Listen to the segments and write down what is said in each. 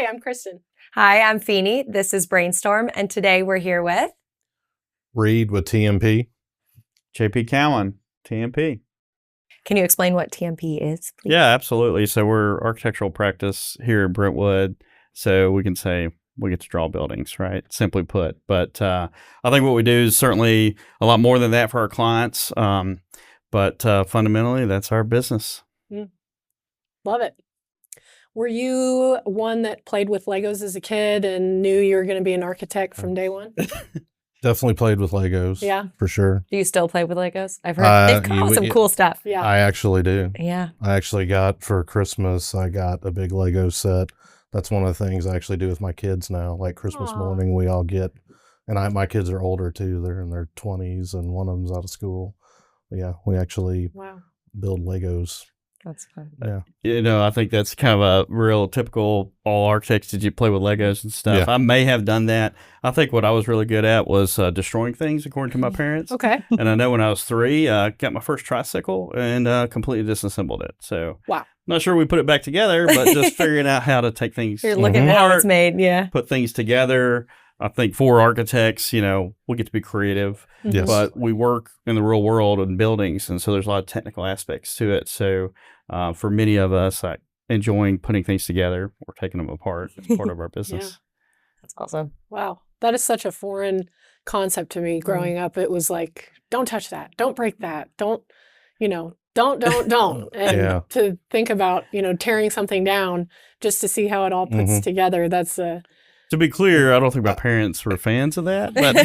Hi, I'm Kristen. Hi, I'm Feeny. This is Brainstorm, and today we're here with Reid with TMP. JP Cowan, TMP. Can you explain what TMP is, please? Yeah, absolutely. So we're architectural practice here in Brentwood. So we can say we get to draw buildings, right? Simply put. But I think what we do is certainly a lot more than that for our clients. But fundamentally, that's our business. Love it. Were you one that played with Legos as a kid and knew you were going to be an architect from day one? Definitely played with Legos. Yeah. For sure. Do you still play with Legos? I've heard they've come out with some cool stuff. Yeah. I actually do. Yeah. I actually got for Christmas, I got a big Lego set. That's one of the things I actually do with my kids now. Like Christmas morning, we all get, and my kids are older too. They're in their 20s and one of them's out of school. But yeah, we actually build Legos. That's fun. Yeah. You know, I think that's kind of a real typical all architects. Did you play with Legos and stuff? Yeah. I may have done that. I think what I was really good at was destroying things, according to my parents. Okay. And I know when I was 3, I got my first tricycle and completely disassembled it. So Wow. not sure we put it back together, but just figuring out how to take things You're looking at how it's made, yeah. put things together. I think for architects, you know, we get to be creative, Yes. but we work in the real world in buildings. And so there's a lot of technical aspects to it. So for many of us, like enjoying putting things together or taking them apart is part of our business. That's awesome. Wow. That is such a foreign concept to me growing up. It was like, don't touch that. Don't break that. Don't. And to think about, tearing something down just to see how it all puts together. That's To be clear, I don't think my parents were fans of that. But I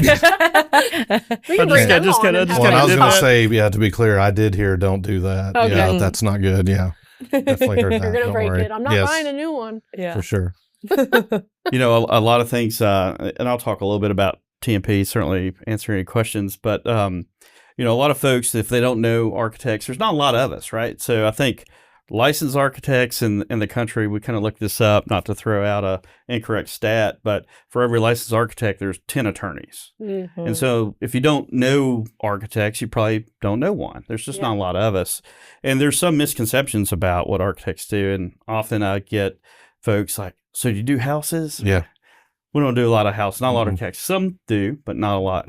was going to say, to be clear, I did hear don't do that. Okay. Yeah, that's not good. Yeah. Definitely heard that. You're going to break worry. it. I'm not buying a new one. Yeah. For sure. You know, a lot of things, and I'll talk a little bit about TMP, certainly answer any questions. But, a lot of folks, if they don't know architects, there's not a lot of us, right? So I think licensed architects in the country, we kind of looked this up, not to throw out a incorrect stat, but for every licensed architect, there's 10 attorneys. Mm-hmm. And so if you don't know architects, you probably don't know one. There's just not a lot of us. And there's some misconceptions about what architects do. And often I get folks like, so do you do houses? Yeah. We don't do a lot of houses, not a lot of architects. Some do, but not a lot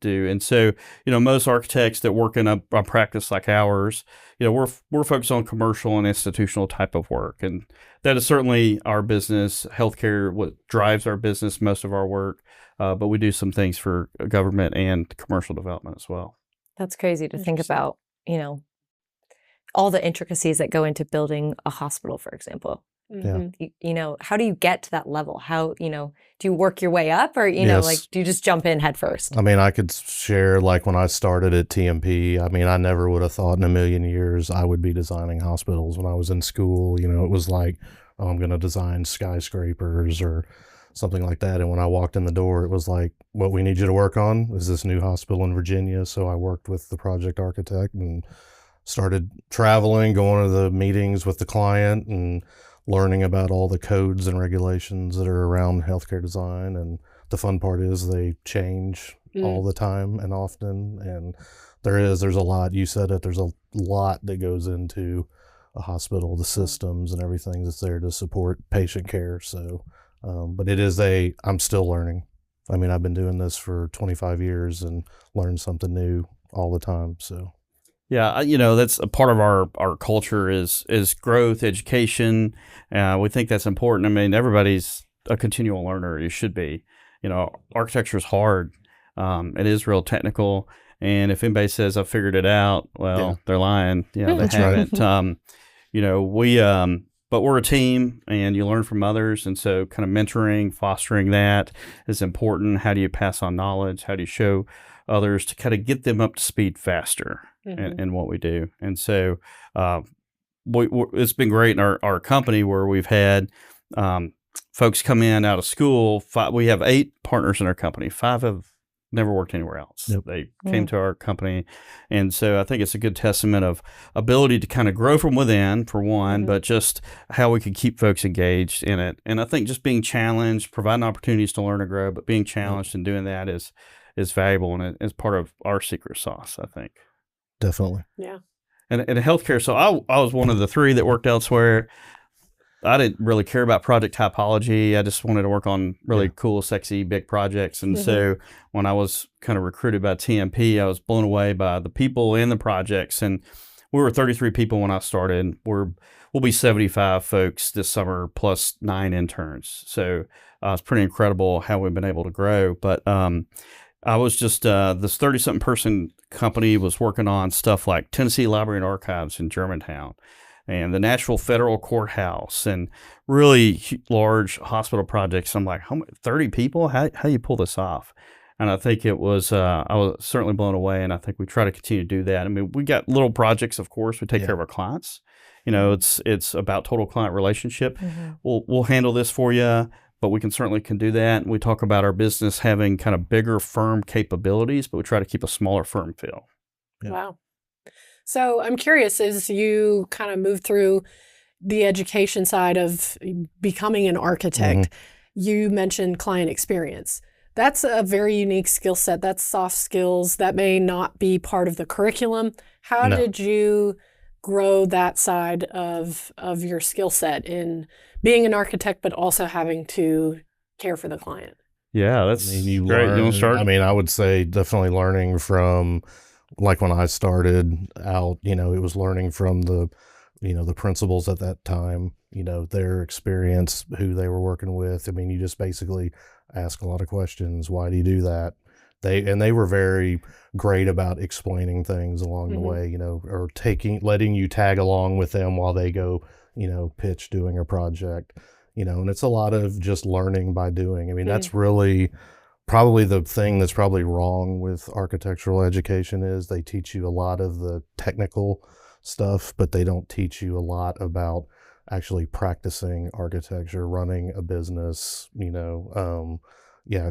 do. And so, most architects that work in a practice like ours, we're focused on commercial and institutional type of work. And that is certainly our business. Healthcare, what drives our business, most of our work. But we do some things for government and commercial development as well. That's crazy to think about, all the intricacies that go into building a hospital, for example. Mm-hmm. How do you get to that level? How, do you work your way up or, do you just jump in head first? I mean, I could share when I started at TMP, I never would have thought in a million years I would be designing hospitals. When I was in school, it was like, oh, I'm going to design skyscrapers or something like that. And when I walked in the door, it was like, what we need you to work on is this new hospital in Virginia. So I worked with the project architect and started traveling, going to the meetings with the client and learning about all the codes and regulations that are around healthcare design. And the fun part is they change all the time and often. And there's a lot, you said it, there's a lot that goes into a hospital, the systems and everything that's there to support patient care. So, but I'm still learning. I've been doing this for 25 years and learn something new all the time. So. Yeah, that's a part of our culture is growth, education. We think that's important. Everybody's a continual learner. You should be. Architecture is hard. It is real technical. And if anybody says I figured it out, well, they're lying. They haven't. Right. But we're a team, and you learn from others. And so, kind of mentoring, fostering that is important. How do you pass on knowledge? How do you show others to kind of get them up to speed faster in what we do? And so it's been great in our company where we've had folks come in out of school. We have 8 partners in our company. 5 have never worked anywhere else. Yep. They came to our company. And so I think it's a good testament of ability to kind of grow from within, for one, but just how we could keep folks engaged in it. And I think just being challenged, providing opportunities to learn and grow, but being challenged and doing that is valuable, and it's part of our secret sauce, I think. Definitely. Yeah. And in healthcare, so I was one of the 3 that worked elsewhere. I didn't really care about project typology. I just wanted to work on really cool, sexy, big projects. And so when I was kind of recruited by TMP, I was blown away by the people and the projects. And we were 33 people when I started. We'll be 75 folks this summer plus 9 interns. So it's pretty incredible how we've been able to grow. But I was just this 30-something person company was working on stuff like Tennessee Library and Archives in Germantown, and the Nashville Federal Courthouse, and really large hospital projects. I'm like, 30 people? How do you pull this off? And I think it was, I was certainly blown away, and I think we try to continue to do that. I mean, we got little projects, of course. We take care of our clients. You know, it's about total client relationship. We'll handle this for you, but we certainly can do that. And we talk about our business having kind of bigger firm capabilities, but we try to keep a smaller firm feel. Yeah. Wow. So I'm curious, as you kind of move through the education side of becoming an architect, you mentioned client experience. That's a very unique skill set. That's soft skills that may not be part of the curriculum. How did you grow that side of your skill set in being an architect, but also having to care for the client? Yeah, that's I mean, you great. learn, You want to start? I mean, I would say definitely learning from, like when I started out, you know, it was learning from the principals at that time, you know, their experience, who they were working with. I mean, you just basically ask a lot of questions. Why do you do that? They were very great about explaining things along the way, you know, or letting you tag along with them while they go, you know, pitch doing a project, you know, and it's a lot of just learning by doing. I mean, that's really probably the thing that's probably wrong with architectural education is they teach you a lot of the technical stuff, but they don't teach you a lot about actually practicing architecture, running a business, you know,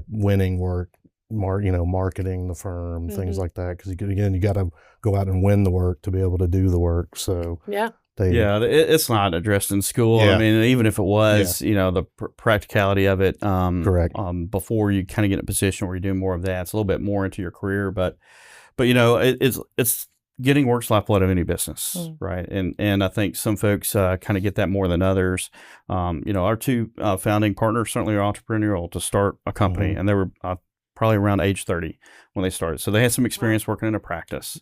winning work, marketing the firm, things like that. Because you got to go out and win the work to be able to do the work. So it's not addressed in school. I mean, even if it was, you know, the practicality of it. Correct. Before you kind of get in a position where you're doing more of that, it's a little bit more into your career, but you know, it's getting work's lifeblood of any business, right? And I think some folks kind of get that more than others. You know, our 2 founding partners certainly are entrepreneurial to start a company, and they were probably around age 30 when they started. So they had some experience working in a practice.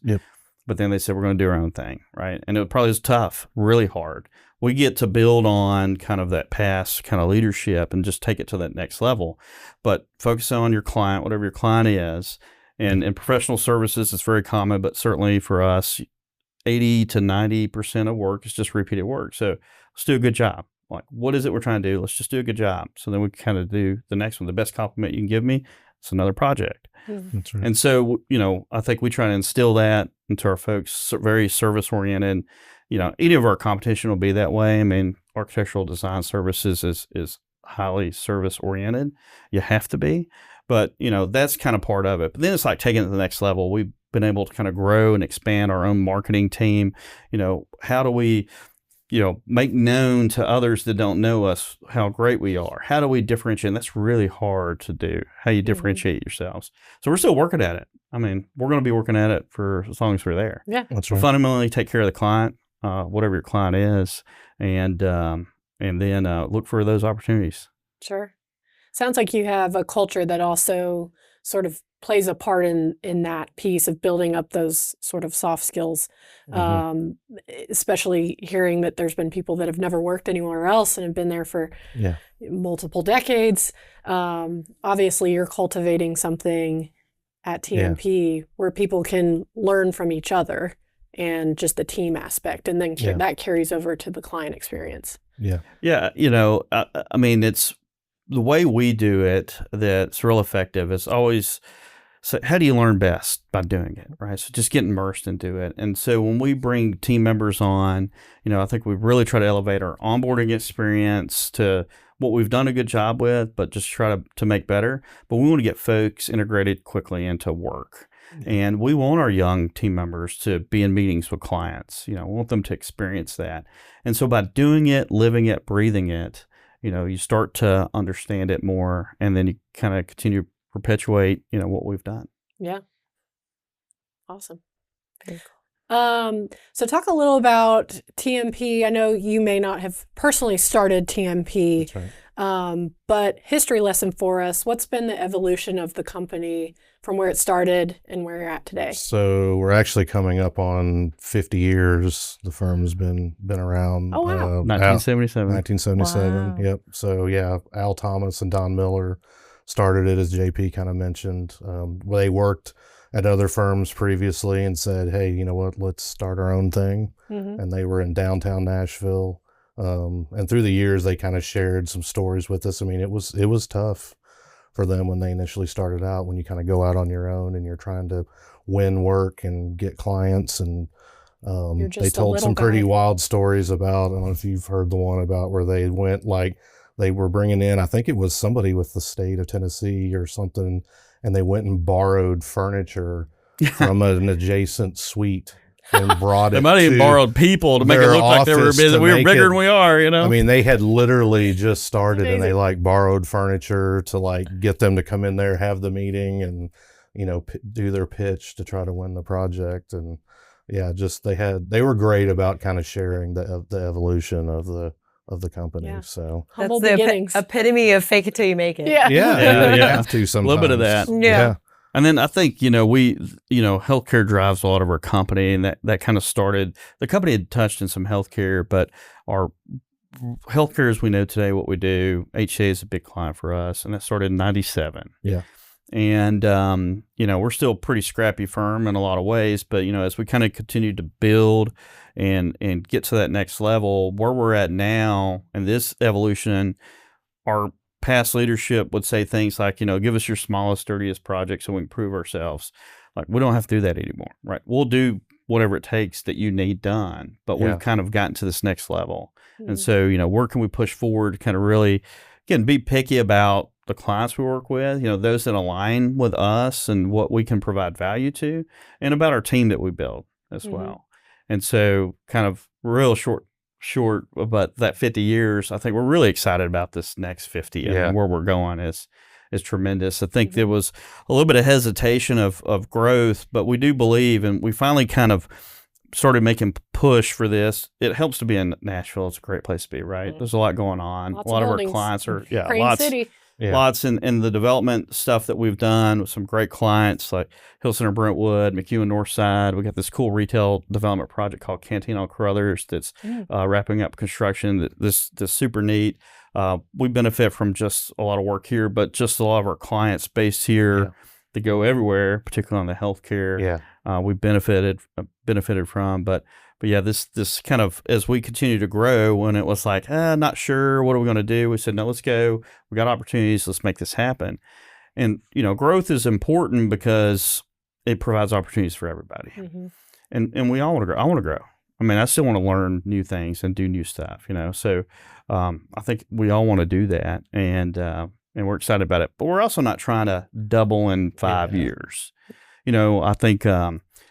But then they said, we're going to do our own thing, right? And it probably was tough, really hard. We get to build on kind of that past kind of leadership and just take it to that next level. But focus on your client, whatever your client is. And in professional services, it's very common, but certainly for us, 80 to 90% of work is just repeated work. So let's do a good job. Like, what is it we're trying to do? Let's just do a good job. So then we kind of do the next one. The best compliment you can give me, it's another project. That's right. And so, you know, I think we try to instill that into our folks, very service oriented. You know, any of our competition will be that way. I mean, architectural design services is highly service oriented. You have to be. But, you know, that's kind of part of it. But then it's like taking it to the next level. We've been able to kind of grow and expand our own marketing team. You know, how do we, you know, make known to others that don't know us how great we are? How do we differentiate? And that's really hard to do, how you differentiate yourselves. So we're still working at it. I mean, we're going to be working at it for as long as we're there. Yeah. That's But right. fundamentally take care of the client, whatever your client is, and then look for those opportunities. Sure. Sounds like you have a culture that also sort of plays a part in that piece of building up those sort of soft skills, especially hearing that there's been people that have never worked anywhere else and have been there for multiple decades. Obviously, you're cultivating something at TMP where people can learn from each other and just the team aspect, and then that carries over to the client experience. Yeah. You know, I mean, it's the way we do it that's real effective. It's always, so how do you learn best? By doing it, right? So just get immersed into it. And so when we bring team members on, you know, I think we really try to elevate our onboarding experience to what we've done a good job with, but just try to make better. But we want to get folks integrated quickly into work. And we want our young team members to be in meetings with clients. You know, we want them to experience that. And so by doing it, living it, breathing it, you know, you start to understand it more, and then you kind of continue to perpetuate, you know, what we've done. Yeah. Awesome. Very So talk a little about TMP. I know you may not have personally started TMP, That's right. but history lesson for us. What's been the evolution of the company from where it started and where you're at today? So we're actually coming up on 50 years. The firm's been around. Oh, wow. 1977. 1977. Wow. Yep. So yeah, Al Thomas and Don Miller started it, as JP kind of mentioned. They worked at other firms previously and said, hey, you know what, let's start our own thing. Mm-hmm. And they were in downtown Nashville. And through the years, they kind of shared some stories with us. I mean, it was tough for them when they initially started out, when you kind of go out on your own and you're trying to win work and get clients. And You're just they a told little some pretty guy. wild stories about, I don't know if you've heard the one about where they went, like, they were bringing in, I think it was somebody with the state of Tennessee or something, and they went and borrowed furniture from an adjacent suite and brought it. They might have even borrowed people to make it their look like they were office busy. to We were make bigger it- than we are, you know? I mean, they had literally just started and they Amazing. like borrowed furniture to like get them to come in there, have the meeting, and you know, do their pitch to try to win the project. And yeah, just they were great about kind of sharing the evolution of the company. Yeah. So Humble That's the beginnings. epitome of fake it till you make it. Yeah. yeah, you Yeah. have to A sometimes. little bit of that. Yeah. And then I think, healthcare drives a lot of our company, and that kind of started, the company had touched in some healthcare, but our healthcare as we know today, what we do, HCA is a big client for us, and that started in 97. Yeah. And, we're still a pretty scrappy firm in a lot of ways, but, as we kind of continue to build and get to that next level, where we're at now and this evolution, our past leadership would say things like, give us your smallest, dirtiest project so we can prove ourselves. Like, we don't have to do that anymore, right? We'll do whatever it takes that you need done, but Yeah. we've kind of gotten to this next level. Mm-hmm. And so, where can we push forward, kind of really, again, be picky about the clients we work with, those that align with us and what we can provide value to, and about our team that we build as Mm-hmm. well. And so kind of real short, but that 50 years, I think we're really excited about this next 50 Yeah. and where we're going is tremendous. I think there was a little bit of hesitation of growth, but we do believe, and we finally kind of started making push for this. It helps to be in Nashville. It's a great place to be, right? Mhm. There's a lot going on. Lots a lot of our buildings. clients are, Crane lots. City. Yeah. Lots in the development stuff that we've done with some great clients like Hill Center Brentwood, McEwen Northside. We got this cool retail development project called Canteen on Carruthers that's wrapping up construction. This super neat. We benefit from just a lot of work here, but just a lot of our clients based here that go everywhere, particularly on the healthcare. Yeah. We benefited from, but yeah, this kind of, as we continue to grow, when it was like, not sure, what are we going to do? We said, no, let's go. We got opportunities. Let's make this happen. And, growth is important because it provides opportunities for everybody. Mm-hmm. And we all want to grow. I want to grow. I mean, I still want to learn new things and do new stuff, So I think we all want to do that. And we're excited about it. But we're also not trying to double in 5 years. I think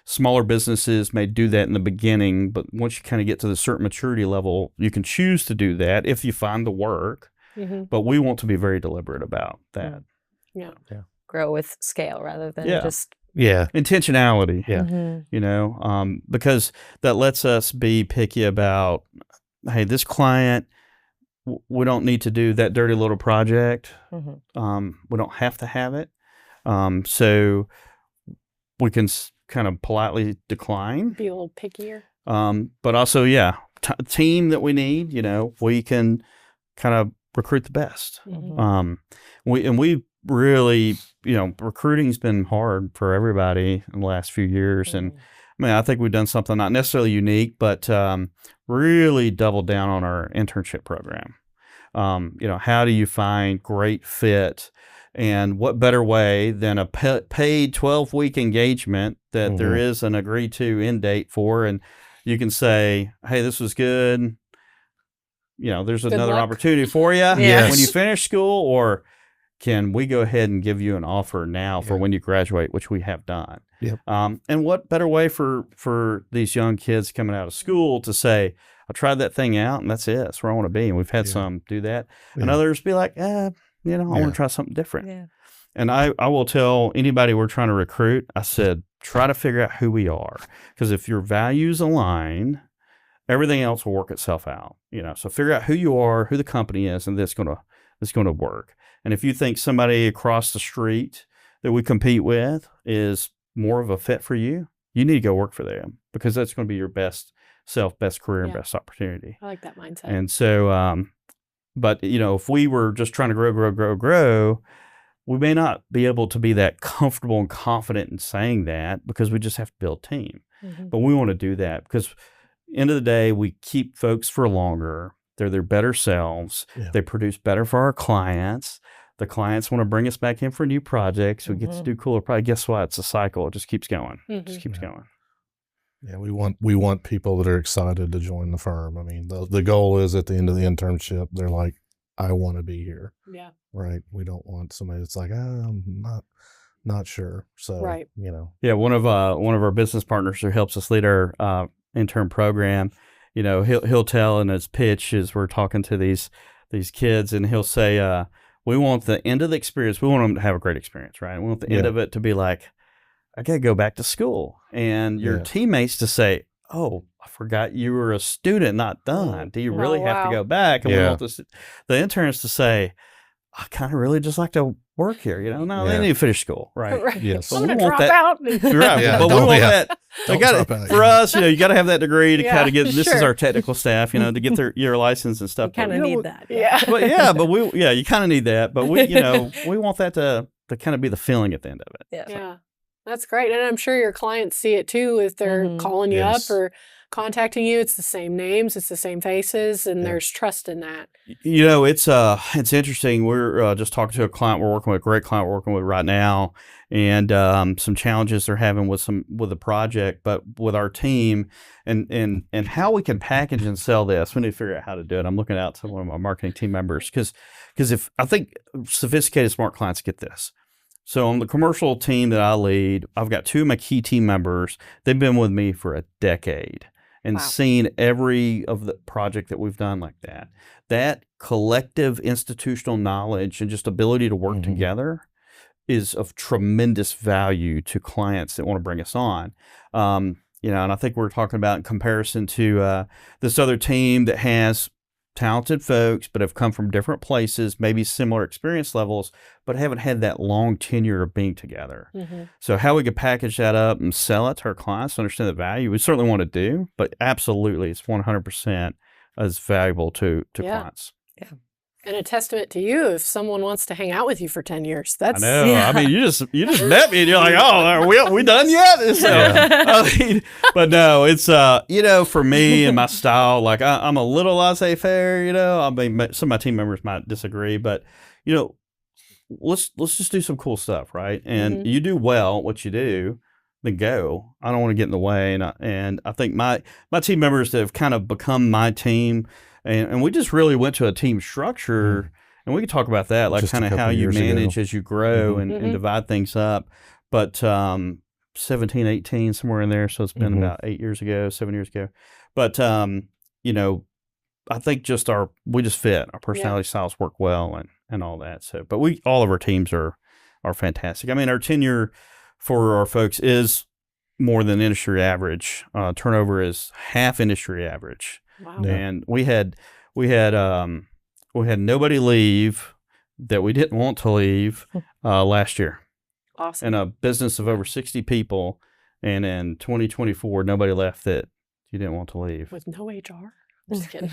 smaller businesses may do that in the beginning, but once you kind of get to the certain maturity level, you can choose to do that if you find the work. Mm-hmm. But we want to be very deliberate about that. Yeah. Grow with scale rather than just. Yeah. Intentionality. Yeah. Mhm. Because that lets us be picky about, hey, this client, we don't need to do that dirty little project. Mhm. We don't have to have it. So we can kind of politely decline. Be a little pickier. But also, team that we need, we can kind of recruit the best. Mhm. We really, recruiting's been hard for everybody in the last few years. And I mean, I think we've done something not necessarily unique, but really doubled down on our internship program. How do you find great fit? And what better way than a paid 12-week engagement that there is an agreed to end date for, and you can say, hey, this was good. There's Good another luck. opportunity for you Yes. when you finish school, or can we go ahead and give you an offer now for when you graduate, which we have done. Yep. And what better way for these young kids coming out of school to say, I tried that thing out and that's it. That's where I want to be. And we've had some do that. And Yeah. others be like, I want to try something different. Yeah. And I will tell anybody we're trying to recruit, I said, try to figure out who we are. Because if your values align, everything else will work itself out. So figure out who you are, who the company is, and that's going to work. And if you think somebody across the street that we compete with is more of a fit for you, you need to go work for them, because that's going to be your best self, best career, and best opportunity. I like that mindset. And so, but if we were just trying to grow, we may not be able to be that comfortable and confident in saying that, because we just have to build team. But we want to do that because end of the day, we keep folks for longer. They're their better selves. Yeah. They produce better for our clients. The clients want to bring us back in for new projects. We get to do cooler projects. Guess what? It's a cycle. It just keeps going. Just keeps going. Yeah, we want people that are excited to join the firm. I mean, the goal is at the end of the internship, they're like, I want to be here. Yeah. Right. We don't want somebody that's like, I'm not sure. So, right. Yeah. One of our business partners who helps us lead our intern program, he'll tell in his pitch as we're talking to these kids, and he'll say, we want the end of the experience. We want them to have a great experience, right? We want the end of it to be like, I got to go back to school. And your teammates to say, oh, I forgot you were a student, not done. Do you really have to go back? And we want the interns to say, I kind of really just like to work here. No, they need to finish school, right? Yes. I'm going to drop out. Right. But we want that. For us, you got to have that degree to kind of get, this is our technical staff, to get your license and stuff. You kind of need that. But you kind of need that. But we want that to kind of be the feeling at the end of it. Yeah. That's great. And I'm sure your clients see it too if they're calling you up or contacting you. It's the same names, it's the same faces, and there's trust in that. It's interesting. We're just talking to a client we're working with, a great client we're working with right now, and some challenges they're having with the project, but with our team and how we can package and sell this. We need to figure out how to do it. I'm looking out to one of my marketing team members because if I think sophisticated, smart clients get this. So on the commercial team that I lead, I've got two of my key team members. They've been with me for a decade and seen every of the project that we've done like that. That collective institutional knowledge and just ability to work together is of tremendous value to clients that want to bring us on. And I think we're talking about in comparison to this other team that has talented folks, but have come from different places, maybe similar experience levels, but haven't had that long tenure of being together. So how we could package that up and sell it to our clients, understand the value, we certainly want to do, but absolutely it's 100% as valuable to clients. Yeah. And a testament to you if someone wants to hang out with you for 10 years. That's I know. I mean, you just met me and you're like, oh, are we done yet? So, I mean, but no, it's for me and my style, like I'm a little laissez-faire. I mean, some of my team members might disagree, but let's just do some cool stuff, right? And you do well what you do, then go. I don't want to get in the way, and I think my team members that have kind of become my team. And we just really went to a team structure, and we could talk about that, like kind of how you manage as you grow and divide things up. But 17, 18, somewhere in there, so it's been about 7 years ago. But, I think we just fit. Our personality styles work well and all that. So, but all of our teams are fantastic. I mean, our tenure for our folks is more than industry average. Turnover is half industry average. Wow. And we had nobody leave that we didn't want to leave last year. Awesome. In a business of over 60 people, and in 2024, nobody left that you didn't want to leave. With no HR? I'm just kidding.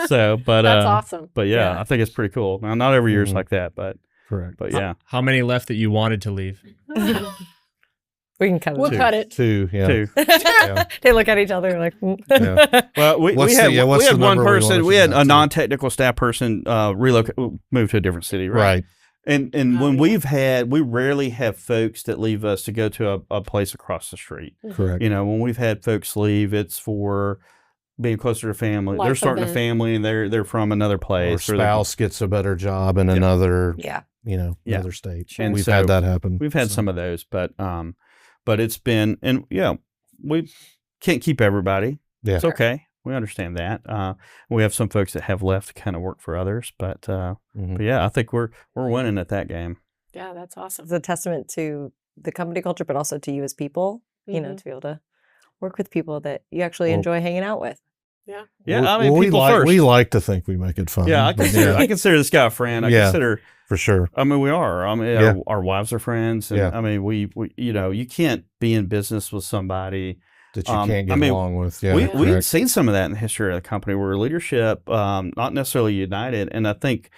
So, but that's awesome. But yeah, I think it's pretty cool. Now, not every year is like that, but correct. But yeah. How many left that you wanted to leave? We can cut it. We'll cut it. Two. They look at each other like. Well, we had one person. We had a non-technical staff person move to a different city, right? And when we rarely have folks that leave us to go to a place across the street. Correct. When we've had folks leave, it's for being closer to family. They're starting a family and they're from another place. Or spouse gets a better job in another. Another state. And we've had that happen. We've had some of those, but it's been, and we can't keep everybody. Yeah. It's okay. We understand that. We have some folks that have left to kind of work for others, but yeah, I think we're winning at that game. Yeah, that's awesome. It's a testament to the company culture, but also to you as people, you know, to be able to work with people that you actually enjoy hanging out with. Yeah. Yeah, I mean, people we first. We like to think we make it fun. Yeah, I consider this guy a friend. I consider for sure. I mean, we are. I mean, our wives are friends, and I mean, we you know, you can't be in business with somebody that you can't get along with. Yeah, we've seen some of that in the history of the company where leadership not necessarily united, and I think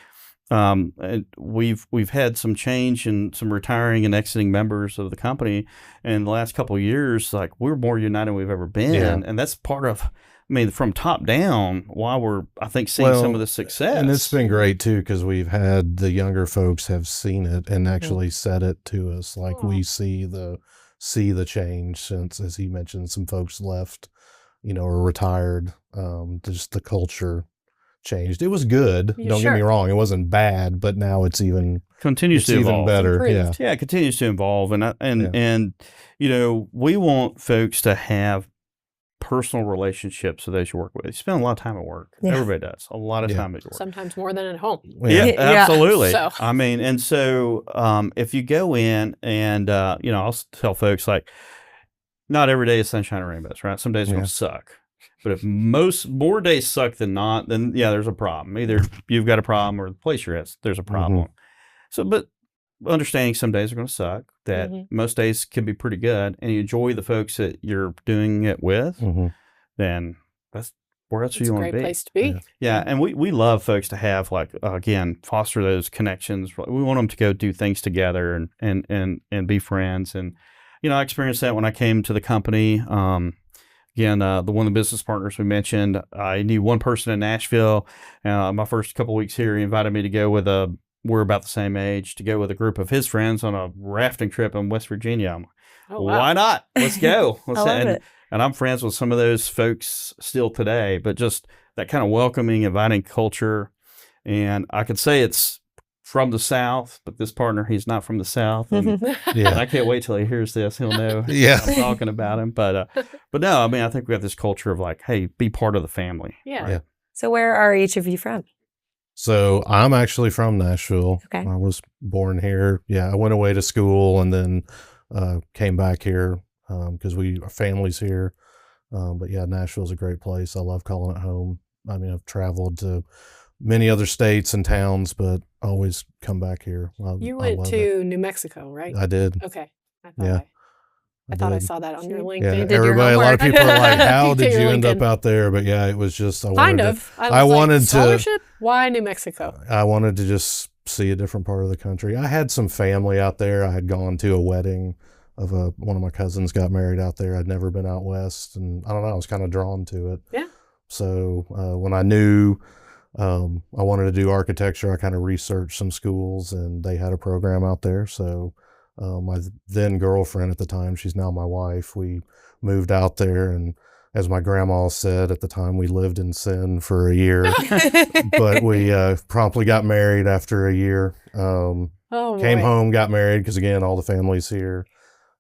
we've had some change and some retiring and exiting members of the company in the last couple of years. Like, we're more united than we've ever been, and that's part of. I mean, from top down, why we're, I think, seeing some of the success. And it's been great, too, because we've had the younger folks have seen it and actually said it to us. Like, we see the change since, as he mentioned, some folks left, you know, or retired. Just the culture changed. It was good. Don't get me wrong. It wasn't bad, but now it's even continues to evolve. Even better. Yeah, it continues to evolve. And you know, we want folks to have personal relationships with those you work with. You spend a lot of time at work. Everybody does. A lot of time at work. Sometimes more than at home. Yeah, absolutely. So. I mean, and so if you go in and, you know, I'll tell folks, like, not every day is sunshine and rainbows, right? Some days are going to suck. But if more days suck than not, then there's a problem. Either you've got a problem or the place you're at, there's a problem. So, but understanding some days are going to suck, that most days can be pretty good, and you enjoy the folks that you're doing it with, then that's where else you want to be. It's a great place to be. Yeah, and we love folks to have, like, again, foster those connections. We want them to go do things together and be friends. And, you know, I experienced that when I came to the company. Again, one of the business partners we mentioned, I knew one person in Nashville. My first couple of weeks here, he invited me to go with we're about the same age, to go with a group of his friends on a rafting trip in West Virginia. I'm like, why not? Let's go. I love it. And I'm friends with some of those folks still today, but just that kind of welcoming, inviting culture. And I could say it's from the South, but this partner, he's not from the South. And I can't wait till he hears this. He'll know I'm talking about him. But no, I mean, I think we have this culture of, like, hey, be part of the family. Yeah. So where are each of you from? So I'm actually from Nashville. Okay. I was born here. Yeah, I went away to school and then came back here because our family's here. But yeah, Nashville's a great place. I love calling it home. I mean, I've traveled to many other states and towns, but I always come back here. You went to New Mexico, right? I did. Okay. I thought I saw that on your LinkedIn. Yeah, everybody. A lot of people are like, "How did you end up out there?" But yeah, it was just I wanted to scholarship. Why New Mexico? I wanted to just see a different part of the country. I had some family out there. I had gone to a wedding of one of my cousins got married out there. I'd never been out west, and I don't know. I was kind of drawn to it. Yeah. So when I knew I wanted to do architecture, I kind of researched some schools, and they had a program out there. So. My then girlfriend at the time, she's now my wife, we moved out there, and as my grandma said at the time, we lived in sin for a year, but we promptly got married after a year. Came home, got married, because again, all the family's here,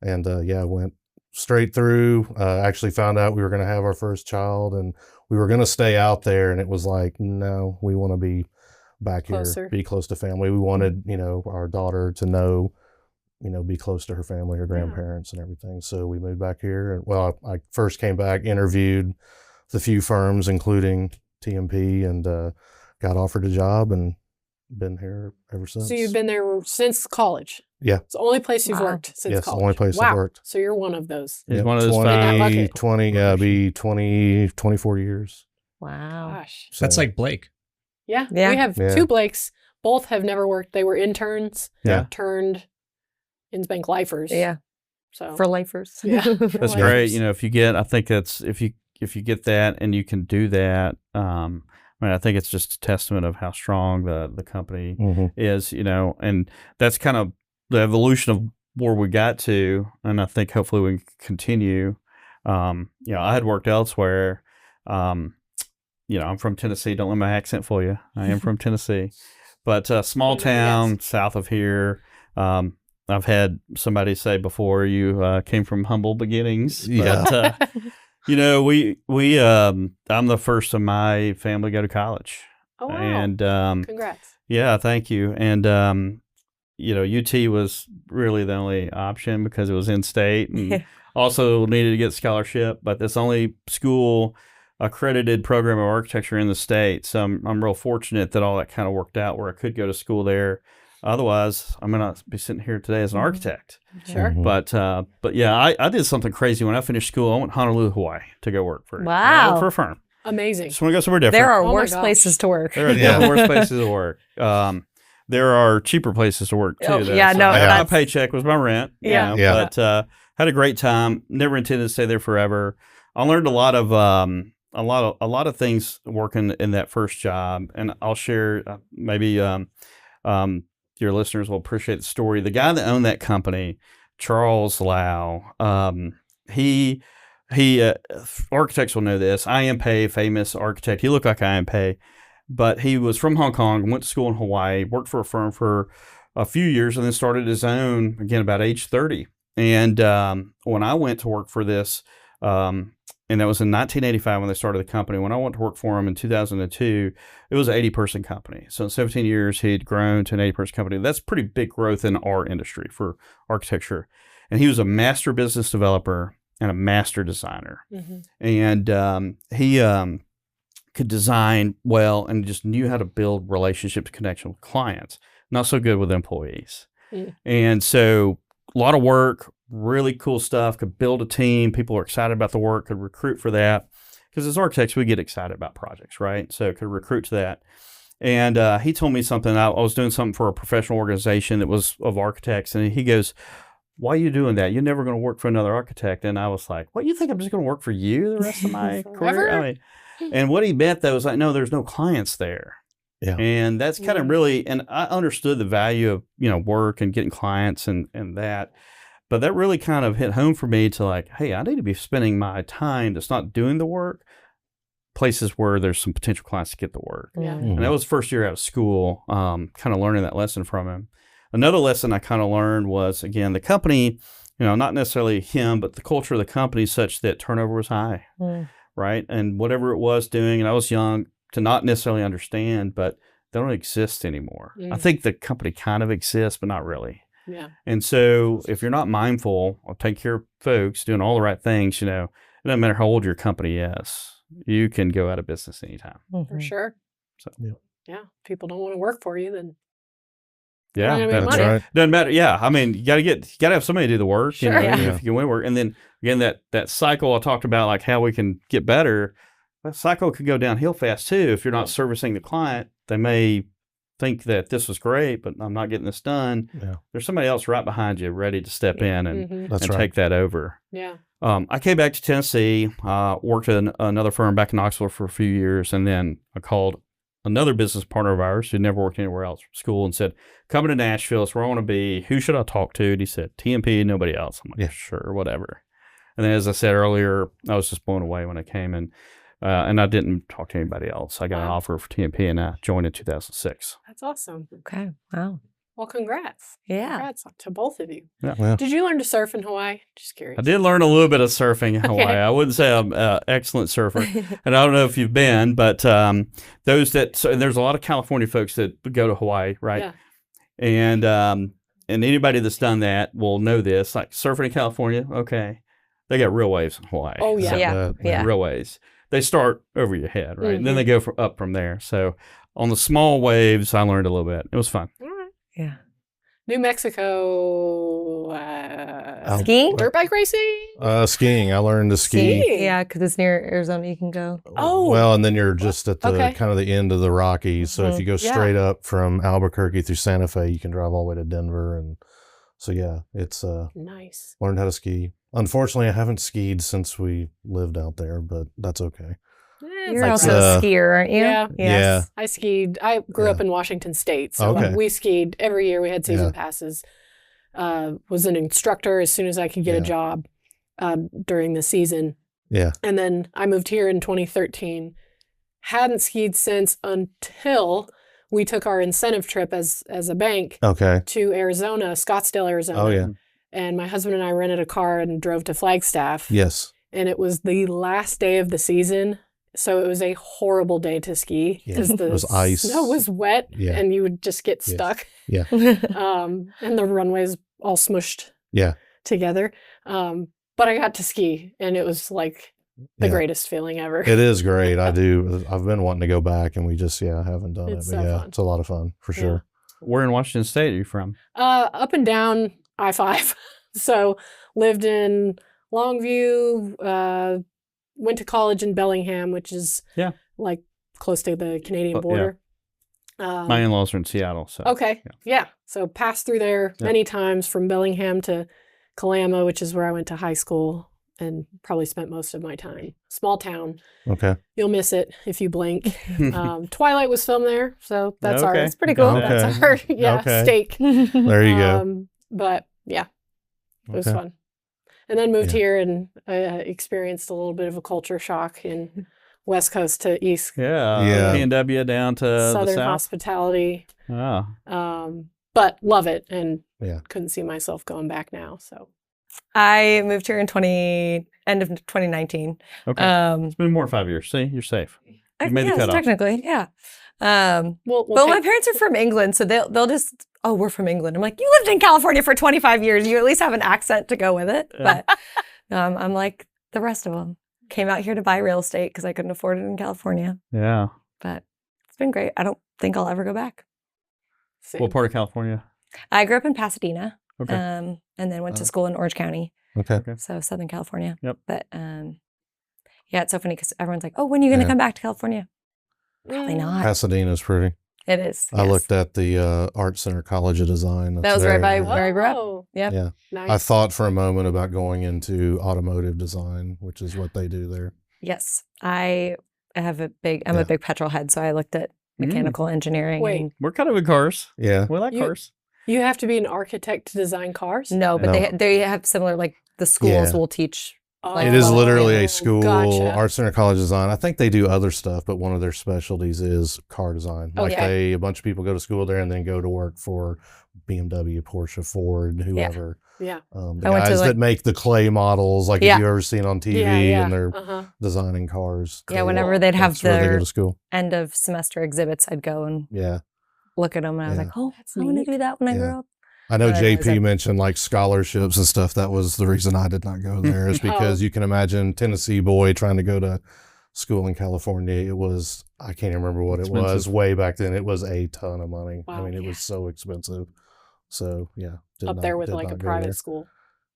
and went straight through. Actually found out we were going to have our first child, and we were going to stay out there, and it was like, no, we want to be back here, be close to family. We wanted, our daughter to know, be close to her family, her grandparents and everything. So we moved back here. Well, I first came back, interviewed with a few firms, including TMP, and got offered a job and been here ever since. So you've been there since college? Yeah. It's the only place you've worked since college? Yes, the only place I've worked. So you're one of those. He's one of those 24 years. Wow. Gosh. So, that's like Blake. Yeah. We have two Blakes. Both have never worked. They were interns. Turned Innsbank lifers. Yeah. So for lifers. Yeah. That's great. If you get that and you can do that, I think it's just a testament of how strong the company is, and that's kind of the evolution of where we got to. And I think hopefully we can continue. I had worked elsewhere. I'm from Tennessee. Don't let my accent fool you. I am from Tennessee, but small town south of here. I've had somebody say before, you came from humble beginnings, but I'm the first of my family to go to college. Oh, wow. And Congrats. yeah, thank you. And UT was really the only option because it was in state, and also needed to get scholarship. But it's the only school accredited program of architecture in the state. So I'm real fortunate that all that kind of worked out where I could go to school there. Otherwise, I'm gonna be sitting here today as an architect. Sure. Mhm. But yeah, I did something crazy when I finished school. I went to Honolulu, Hawaii to go work for Wow. work for a firm. Amazing. Just want to go somewhere different. There are Oh my worse gosh. places to work. There are definitely worse places to work. There are cheaper places to work too. Oh, though. yeah, no, my that's- paycheck was my rent. Yeah. Yeah. But had a great time. Never intended to stay there forever. I learned a lot of things working in that first job, and I'll share maybe your listeners will appreciate the story. The guy that owned that company, Charles Lau, he architects will know this. IMPE, famous architect. He looked like IMPE, but he was from Hong Kong, went to school in Hawaii, worked for a firm for a few years, and then started his own again about age 30. And when I went to work for this, and that was in 1985 when they started the company. When I went to work for him in 2002, it was an 80-person company. So in 17 years, he'd grown to an 80-person company. That's pretty big growth in our industry for architecture. And he was a master business developer and a master designer. Mm-hmm. And he could design well and just knew how to build relationships, connection with clients. Not so good with employees. Mm. And so a lot of work, really cool stuff, could build a team. People are excited about the work, could recruit for that. Because as architects, we get excited about projects, right? So could recruit to that. And he told me something. I was doing something for a professional organization that was of architects. And he goes, "Why are you doing that? You're never going to work for another architect." And I was like, "What, you think I'm just going to work for you the rest of my career?" I mean, and what he meant, though, was like, no, there's no clients there. Yeah. And that's kind of really, and I understood the value of, work and getting clients and that. But that really kind of hit home for me to like, hey, I need to be spending my time that's not doing the work, places where there's some potential clients to get the work. Yeah. And that was the first year out of school, kind of learning that lesson from him. Another lesson I kind of learned was, again, the company, not necessarily him, but the culture of the company is such that turnover was high, right? And whatever it was doing, and I was young to not necessarily understand, but they don't exist anymore. I think the company kind of exists, but not really. Yeah. And so if you're not mindful of taking care of folks, doing all the right things, it doesn't matter how old your company is, you can go out of business anytime. For sure. So, Yeah. People don't want to work for you, then yeah, you're not gonna make That's money. right. doesn't matter. Yeah, I mean, you got to have somebody do the work. Sure. Yeah. If you can win work, and then again that cycle I talked about, like how we can get better. That cycle could go downhill fast too if you're not servicing the client. They may think that this was great, but I'm not getting this done. Yeah. There's somebody else right behind you ready to step in and, Mhm. That's and right. take that over. Yeah. I came back to Tennessee, worked at another firm back in Knoxville for a few years, and then I called another business partner of ours who never worked anywhere else from school and said, "Coming to Nashville, it's where I want to be. Who should I talk to?" And he said, "TMP, nobody else." I'm like, Yeah. "Sure, whatever." And then, as I said earlier, I was just blown away when I came in, and I didn't talk to anybody else. I got an Wow. offer for TMP, and I joined in 2006. That's awesome. Okay. Wow. Well, congrats. Yeah. Congrats to both of you. Yeah. Did you learn to surf in Hawaii? Just curious. I did learn a little bit of surfing in Hawaii. I wouldn't say I'm an excellent surfer, and I don't know if you've been, but those that and there's a lot of California folks that go to Hawaii, right? Yeah. And anybody that's done that will know this. Like surfing in California, okay, they got real waves in Hawaii. Oh, yeah. Yeah. Yeah. Real waves. They start over your head, right? And then Mhm. they go up from there. So on the small waves, I learned a little bit. It was fun. All right. Yeah. New Mexico. Skiing? Dirt bike racing? Skiing. I learned to ski. Skiing. Yeah, because it's near Arizona. You can go. Oh. Well, and then you're just at the Okay. kind of the end of the Rockies. So if you go Yeah. straight up from Albuquerque through Santa Fe, you can drive all the way to Denver. And so, yeah, it's Nice. learned how to ski. Unfortunately, I haven't skied since we lived out there, but that's okay. It's You're like also the- a skier, aren't you? Yeah. Yes. I skied. I grew up Yeah. in Washington State, so Okay. we skied every year. We had season Yeah. passes. Was an instructor as soon as I could get a Yeah. job during the season, Yeah. and then I moved here in 2013. Hadn't skied since until we took our incentive trip as a bank Okay. to Arizona, Scottsdale, Arizona. Oh, yeah. And my husband and I rented a car and drove to Flagstaff. Yes. and it was the last day of the season. So it was a horrible day to ski because It was ice. snow was wet and you would just get Yes. stuck. Yeah. And the runways all smushed Yeah. together. But I got to ski and it was like the greatest feeling ever. It is great. I've been wanting to go back and we just, haven't done It's it. But so fun. it's a lot of fun for sure. Where in Washington State are you from? Up and down I-5. So lived in Longview, went to college in Bellingham, which is like close to the Canadian border. My in-laws are in Seattle. So Okay. Yeah. So passed through there many times from Bellingham to Kalama, which is where I went to high school and probably spent most of my time. Small town. Okay. You'll miss it if you blink. Twilight was filmed there. So that's Okay. That's pretty cool. Okay. That's our stake. There you go. But yeah, it was fun. And then moved here and experienced a little bit of a culture shock in West Coast to East. PNW down to Southern the south. hospitality. Oh. But love it and Yeah. couldn't see myself going back now. So I moved here in end of 2019. Okay. It's been more than 5 years. See, you're safe. You made the yes, cutoff. technically, yeah. we'll But my parents are from England, so they'll just, oh, we're from England. I'm like, you lived in California for 25 years. You at least have an accent to go with it. But I'm like the rest of them. Came out here to buy real estate because I couldn't afford it in California. Yeah. But it's been great. I don't think I'll ever go back. What part of California? I grew up in Pasadena. Okay. And then went to school in Orange County. Okay. So Southern California. Yep. But yeah, it's so funny because everyone's like, oh, when are you going to come back to California? Probably not. Pasadena's pretty. It is. I yes. looked at the Art Center College of Design. That was right by there. where I grew up. Oh, Yep. Yeah. nice. I thought for a moment about going into automotive design, which is what they do there. Yes. I'm a big petrol head, so I looked at mechanical engineering. Wait. and- We're kind of in cars. Yeah. We like cars. You have to be an architect to design cars? No, but No. they have similar, like the schools Yeah. will teach. Oh, It is Oh, literally a school, gotcha. Art Center College of Design. I think they do other stuff, but one of their specialties is car design. Like Okay. a bunch of people go to school there and then go to work for BMW, Porsche, Ford, whoever. Yeah. The I went to, guys like- that make the clay models, like Yeah. if you ever seen on TV Yeah. and they're Uh-huh. designing cars. Yeah, whenever they'd have That's where they go their to school. end of semester exhibits, I'd go and Yeah. look at them, and I was Yeah. like, oh, That's I want to neat. do that when I Yeah. grow up. I know But anyways, JP mentioned like scholarships and stuff. That was the reason I did not go there, is because you can imagine Tennessee boy trying to go to school in California. It was, I can't remember what it was Expensive. way back then. It was a ton of money. I Wow. mean, it was so expensive. So yeah. Up there with did like a not go private there. school.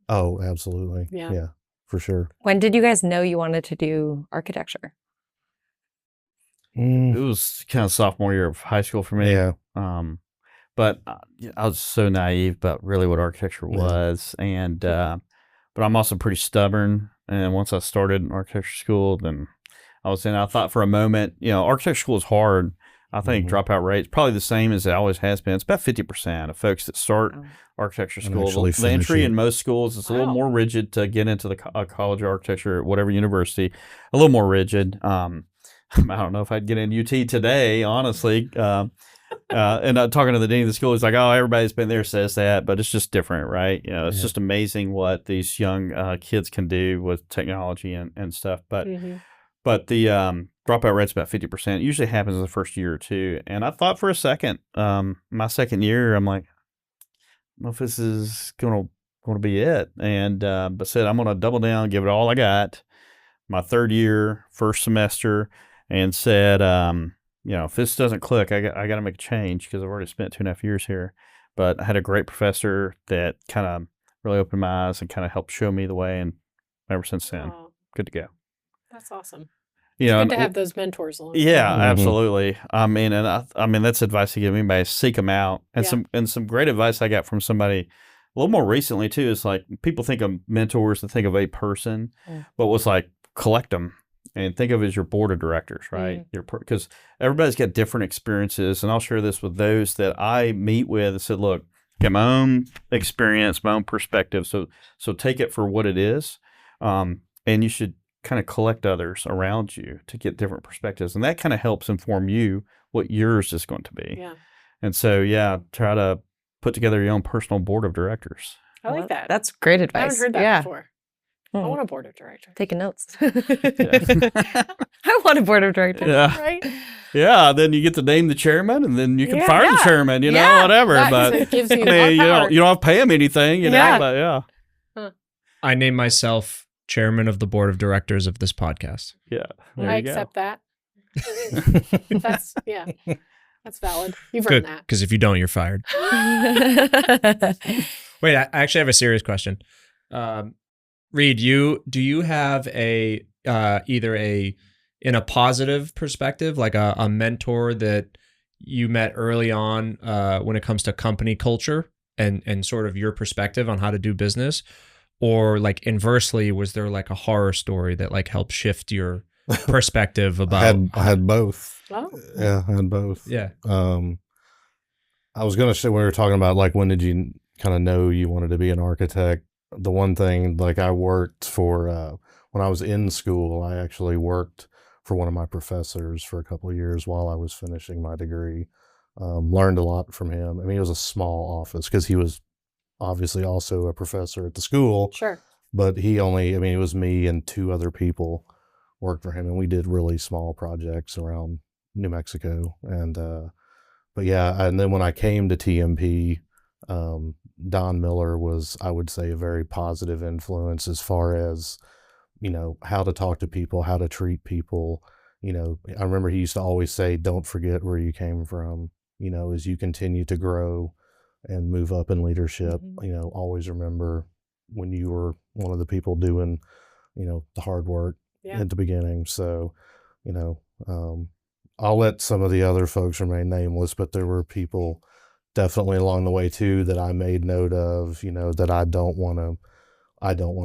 Oh, absolutely. Yeah. Yeah, for sure. When did you guys know you wanted to do architecture? It was kind of sophomore year of high school for me. Yeah. But I was so naive about really what architecture was, and but I'm also pretty stubborn. And once I started in architecture school, then I was in. I thought for a moment, architecture school is hard. I think dropout rate's probably the same as it always has been. It's about 50% of folks that start architecture And school. actually The entry finish it. in most schools is a little Wow. more rigid to get into the college of architecture at whatever university. A little more rigid. I don't know if I'd get in UT today, honestly. And talking to the dean of the school, he's like, "Oh, everybody's been there says that, but it's just different, right? It's just amazing what these young kids can do with technology and stuff." But the dropout rate's about 50%. It usually happens in the first year or two. And I thought for a second, my second year, I'm like, I don't know if this is going to be it. And but said I'm going to double down, give it all I got. My third year, first semester, and said, if this doesn't click, I got to make a change because I've already spent 2.5 years here. But I had a great professor that kind of really opened my eyes and kind of helped show me the way. And ever since then, good to go. That's awesome. It's good to have those mentors along. Yeah, Mhm. absolutely. I mean, that's advice to give anybody: seek them out. And some great advice I got from somebody a little more recently too is like people think of mentors to think of a person, but was like collect them and think of it as your board of directors, right? Because everybody's got different experiences, and I'll share this with those that I meet with and said, look, get my own experience, my own perspective. So take it for what it is, and you should kind of collect others around you to get different perspectives, and that kind of helps inform you what yours is going to be. Yeah. And so, try to put together your own personal board of directors. I like that. That's great I advice. haven't heard that before. I want a board of directors. Taking notes. Yeah. I want a board of directors. Yeah. Right? Yeah, then you get to name the chairman, and then you can Yeah. fire the Yeah. chairman, Yeah. whatever. But It gives you I mean, you power. don't have to pay him anything, Yeah. but yeah. I name myself chairman of the board of directors of this podcast. Yeah. There I you go. accept that. That's that's valid. You've Good, earned that. because if you don't, you're fired. Wait, I actually have a serious question. Reid, do you have a either in a positive perspective, like a mentor that you met early on when it comes to company culture and sort of your perspective on how to do business, or like inversely, was there like a horror story that like helped shift your perspective about? I had both. Oh. Yeah, I had both. Yeah. I was going to say, when we were talking about like, when did you kind of know you wanted to be an architect? The one thing, like, I worked for, when I was in school, I actually worked for one of my professors for a couple of years while I was finishing my degree. Learned a lot from him. I mean, it was a small office because he was obviously also a professor at the school, Sure. but it was me and two other people worked for him, and we did really small projects around New Mexico. And, but yeah, and then when I came to TMP, Don Miller was, I would say, a very positive influence as far as, how to talk to people, how to treat people. I remember he used to always say, don't forget where you came from, as you continue to grow and move up in leadership, always remember when you were one of the people doing, the hard work at the beginning. So, I'll let some of the other folks remain nameless, but there were people definitely along the way too that I made note of, that I don't want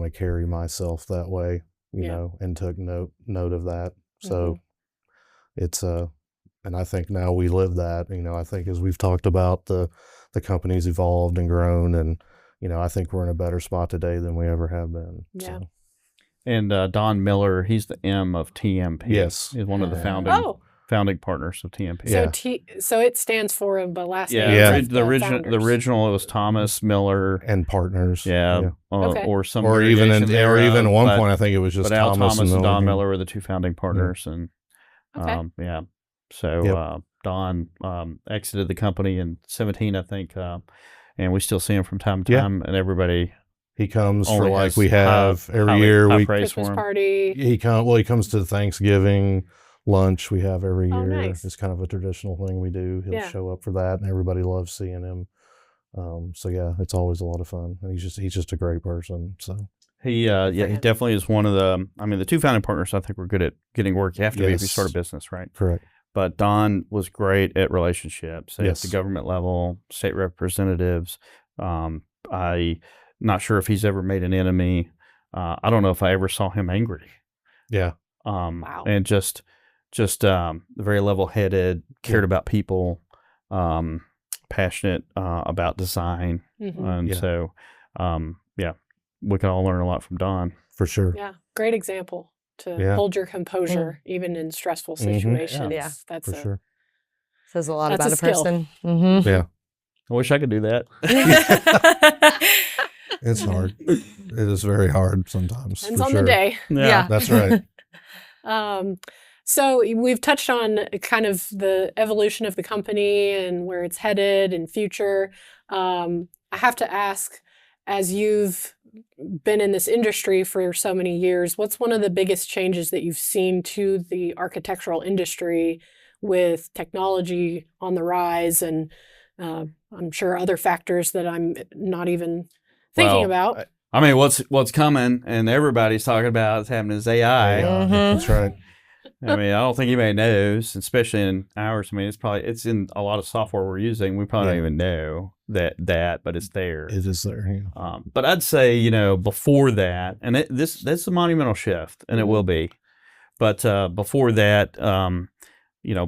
to carry myself that way, and took note of that. So it's and I think now we live that, I think as we've talked about, the company's evolved and grown, and I think we're in a better spot today than we ever have been. Yeah. So. And Don Miller, he's the M of TMP. Yes. He's one of the founding partners of TMP. So so it stands for the last Yeah, name. the founders. original it was Thomas Miller And partners. Yeah, Okay. or some Or even variation at thereof, one but- point, I think it was just but Al Thomas and Miller. Don Miller were the two founding partners, and Okay. yeah. So Don exited the company in 2017, I think, and we still see him from time to time, and everybody. He comes only for like has we have every high year. praise for Christmas him. party. He comes to Thanksgiving lunch we have every year. Nice. It's kind of a traditional thing we do. He'll Yeah. show up for that, and everybody loves seeing him. So yeah, it's always a lot of fun. And he's just a great person. So He he definitely is one of the. I mean, the two founding partners, I think, were good at getting work. You have to be if you Yes. start a business, right? correct. But Don was great at relationships at Yes. the government level, state representatives. I not sure if he's ever made an enemy. I don't know if I ever saw him angry. Yeah. Wow. And just very level-headed, cared about people, passionate about design, Mhm. and Yeah. so we can all learn a lot from Don. For sure. Yeah. Great example to Yeah. hold your composure even in stressful Mhm. situations. Yeah. That's For sure. Says a lot That's about a a skill. person. Mm-hmm. Yeah. I wish I could do that. It's hard. It is very hard sometimes. Depends for on sure. the day. Yeah. That's right. So we've touched on kind of the evolution of the company and where it's headed in future. I have to ask, as you've been in this industry for so many years, what's one of the biggest changes that you've seen to the architectural industry with technology on the rise and I'm sure other factors that I'm not even thinking about? I mean, what's coming, and everybody's talking about it's happening is AI. Yeah, Mhm. That's right. I mean, I don't think anybody knows, especially in ours. I mean, it's in a lot of software we're using. We probably don't even know that, but it's there. It is there. Yeah. But I'd say, before that, and that's a monumental shift, and it will be. But before that,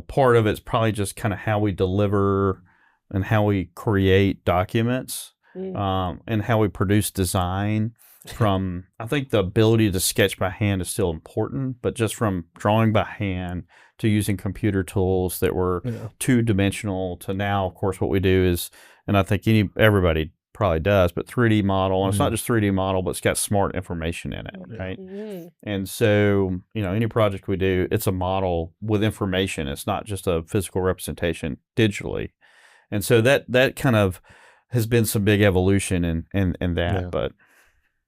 part of it's probably just kind of how we deliver and how we create documents, and how we produce design. I think the ability to sketch by hand is still important, but just from drawing by hand to using computer tools that were two-dimensional to now, of course, what we do is, and I think everybody probably does, but 3D model. And it's not just 3D model, but it's got smart information in it, right? And so, any project we do, it's a model with information. It's not just a physical representation digitally. And so that kind of has been some big evolution in that. Yeah. But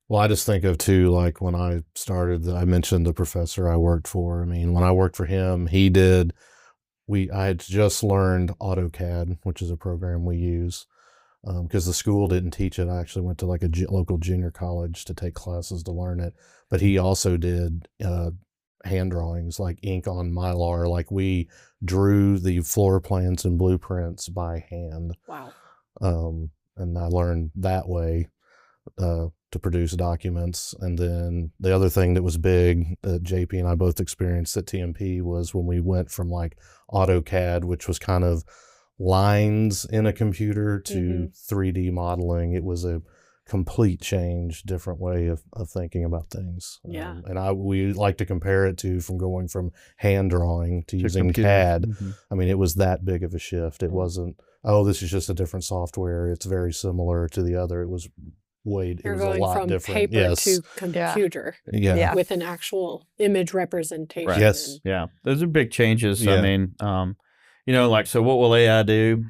well, I just think of too, like when I started, I mentioned the professor I worked for. I mean, when I worked for him, I had just learned AutoCAD, which is a program we use, because the school didn't teach it. I actually went to like a local junior college to take classes to learn it. But he also did hand drawings, like ink on Mylar. Like we drew the floor plans and blueprints by hand. Wow. And I learned that way to produce documents. And then the other thing that was big that JP and I both experienced at TMP was when we went from like AutoCAD, which was kind of lines in a computer, to 3D modeling. It was a complete change, different way of thinking about things. Yeah. And we like to compare it to from going from hand drawing to using computer. CAD. I mean, it was that big of a shift. It wasn't, oh, this is just a different software. It's very similar to the other. It was it You're was going a lot from different. paper to computer Yeah. with an actual image representation. Right. Yes. yeah, those are big changes. Yeah. I mean, so what will AI do?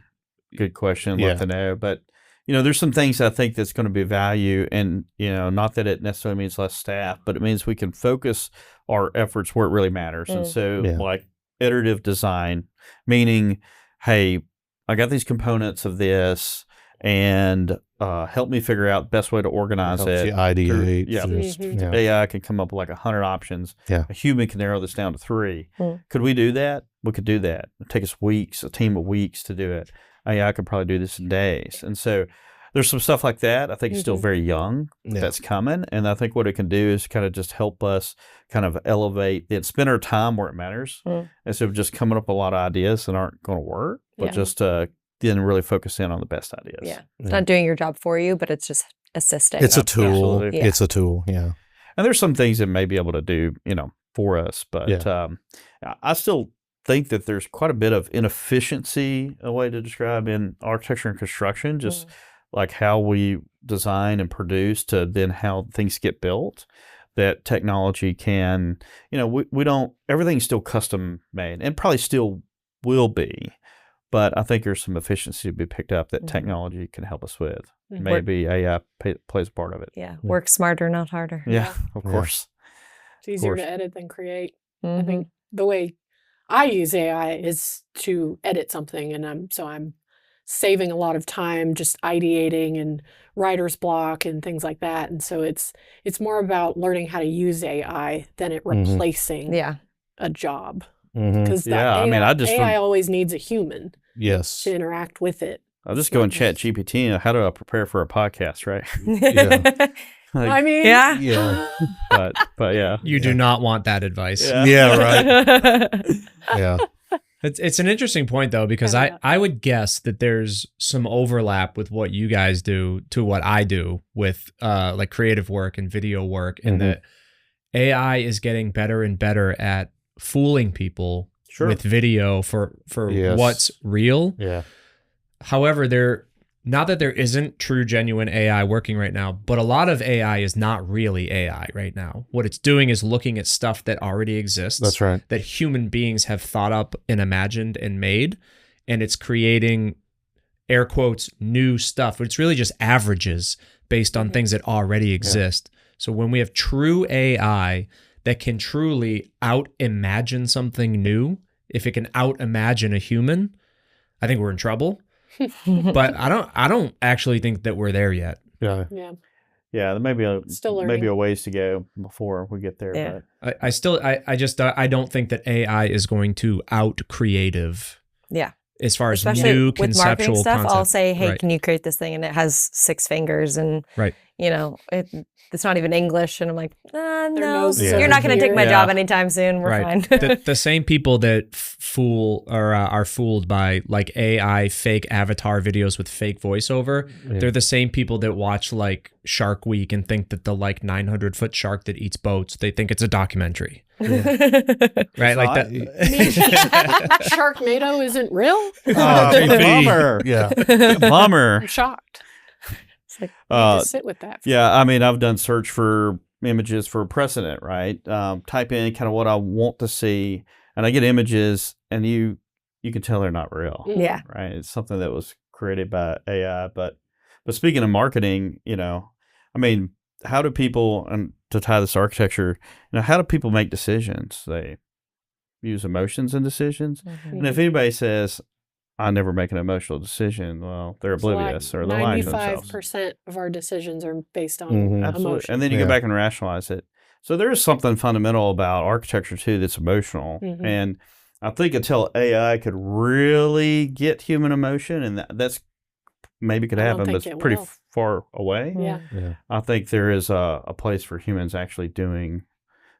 Good question. Love to know. But, there's some things I think that's going to be value, and, not that it necessarily means less staff, but it means we can focus our efforts where it really matters. And so like iterative design, meaning, hey, I got these components of this, and help me figure out the best way to organize Helps it. you ideate. Yeah. AI can come up with like 100 options. Yeah. A human can narrow this down to 3. Could we do that? We could do that. It'd take us weeks, a team of weeks to do it. AI could probably do this in days. And so there's some stuff like that. I think it's still very young. That's coming. And I think what it can do is kind of just help us kind of elevate and spend our time where it matters, instead of just coming up with a lot of ideas that aren't going to work, but just then really focus in on the best ideas. Yeah. It's not doing your job for you, but it's just assisting. It's a tool. Absolutely. It's a tool. Yeah. And there's some things it may be able to do, for us. But I still think that there's quite a bit of inefficiency, a way to describe, in architecture and construction, just like how we design and produce to then how things get built, that technology can, we don't, everything's still custom made, and probably still will be. But I think there's some efficiency to be picked up that technology can help us with. Maybe AI plays a part of it. Yeah. Work smarter, not harder. Yeah, of course. It's easier to edit than create. I think the way I use AI is to edit something, and I'm saving a lot of time just ideating and writer's block and things like that. And so it's more about learning how to use AI than it replacing a job. Because AI always needs a human to interact with it. I'll just go and chat GPT and how do I prepare for a podcast, right? I mean, Yeah. but yeah. You do not want that advice. Yeah, right. Yeah. It's an interesting point, though, because I would guess that there's some overlap with what you guys do to what I do with like creative work and video work, and that AI is getting better and better at fooling people with video for what's real. Yeah. However, not that there isn't true, genuine AI working right now, but a lot of AI is not really AI right now. What it's doing is looking at stuff that already exists. That's right. That human beings have thought up and imagined and made, and it's creating, air quotes, new stuff. But it's really just averages based on things that already exist. So when we have true AI that can truly out-imagine something new, if it can out-imagine a human, I think we're in trouble. But I don't actually think that we're there yet. Yeah. Yeah. Yeah, there may be learning. a ways to go before we get there. Yeah. But I don't think that AI is going to out creative. Yeah. As far as especially new with marketing conceptual stuff, concept. I'll say, hey, Right. can you create this thing? And it has 6 fingers and, it's not even English. And I'm like, no, noses you're not going to take my Yeah. job anytime soon. We're Right. fine. the same people that fool or are fooled by like AI fake avatar videos with fake voiceover, they're the same people that watch like Shark Week and think that the like 900-foot shark that eats boats, they think it's a documentary. Right? Like that. Sharknado isn't real? bummer. Yeah. Bummer. I'm shocked. It's like, Just sit with that. Yeah, I mean, I've done search for images for precedent, right? Type in kind of what I want to see, and I get images, and you can tell they're not real, yeah. right? It's something that was created by AI. But speaking of marketing, I mean, how do people, and to tie this to architecture, how do people make decisions? They use emotions in decisions, and if anybody says, I never make an emotional decision, well, they're oblivious or they're lying to themselves. 95% of our decisions are based on Absolutely. emotion. And then you go back and rationalize it. So there is something fundamental about architecture too that's emotional. And I think until AI could really get human emotion, and that's maybe could happen, but it's pretty far away. Yeah. I think there is a place for humans actually doing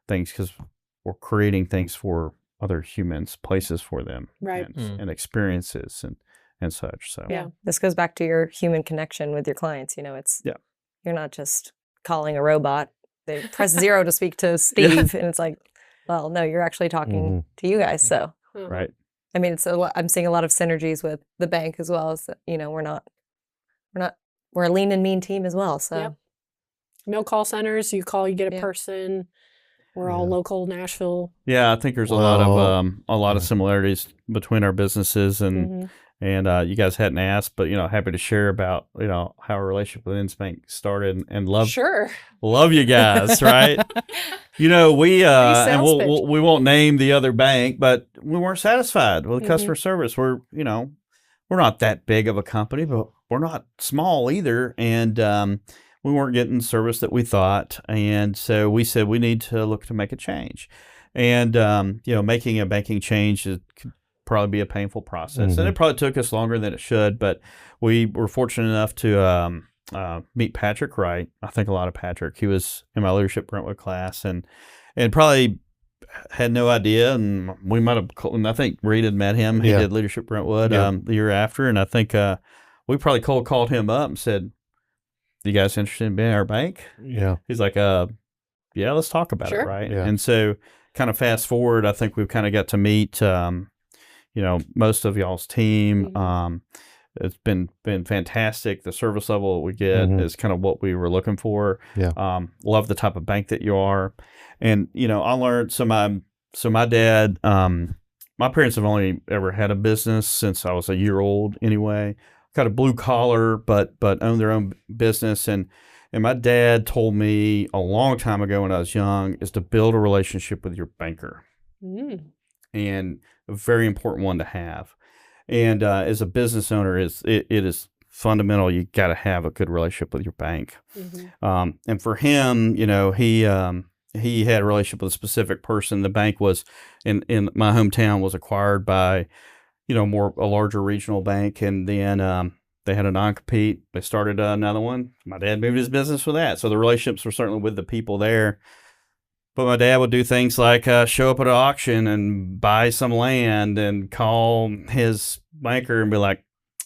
things because we're creating things for other humans, places for them, Right. and experiences and such. So Yeah. This goes back to your human connection with your clients. It's you're not just calling a robot. They press 0 to speak to Steve, and it's like, well, no, you're actually talking to you guys. So right. I mean, I'm seeing a lot of synergies with the bank as well. As we're a lean and mean team as well. So no call centers. You call, you get a person. We're all local Nashville. Yeah, I think there's a lot of similarities between our businesses, and you guys hadn't asked, but happy to share about how our relationship with Insbank started, and love you guys, right? We we won't name the other bank, but we weren't satisfied with the customer service. We're not that big of a company, but we're not small either, and we weren't getting service that we thought, and so we said we need to look to make a change. And making a banking change could probably be a painful process, and it probably took us longer than it should. But we were fortunate enough to meet Patrick Wright. I think a lot of Patrick. He was in my leadership Brentwood class, and probably had no idea. And we might have. And I think Reid had met him. He did leadership Brentwood the year after, and I think we probably cold called him up and said, you guys interested in being our bank? Yeah. He's like, yeah, let's talk about it, right? Yeah. And so kind of fast forward, I think we've kind of got to meet, most of y'all's team. It's been fantastic. The service level that we get is kind of what we were looking for. Yeah. Love the type of bank that you are. And, I learned, so my dad, my parents have only ever had a business since I was a year old anyway. Got a blue collar, but own their own business. And my dad told me a long time ago when I was young is to build a relationship with your banker, and a very important one to have. And as a business owner, it is fundamental. You got to have a good relationship with your bank. And for him, he had a relationship with a specific person. The bank was in my hometown was acquired by a larger regional bank, and then they had a non-compete. They started another one. My dad moved his business with that, so the relationships were certainly with the people there. But my dad would do things like show up at an auction and buy some land, and call his banker and be like,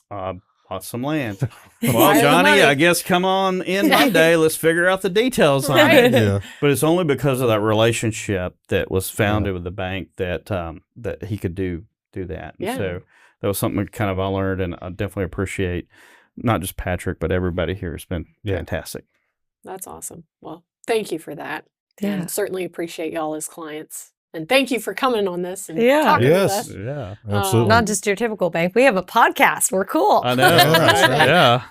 "Bought some land." Well, Johnny, I guess come on in Monday. Let's figure out the details on it. Yeah. But it's only because of that relationship that was founded with the bank that he could do that. And so that was something kind of I learned, and I definitely appreciate not just Patrick, but everybody here. It's been fantastic. That's awesome. Well, thank you for that. Yeah. And certainly appreciate y'all as clients. And thank you for coming on this and talking with us. Yeah, absolutely. Not just your typical bank. We have a podcast. We're cool. I know. Yeah.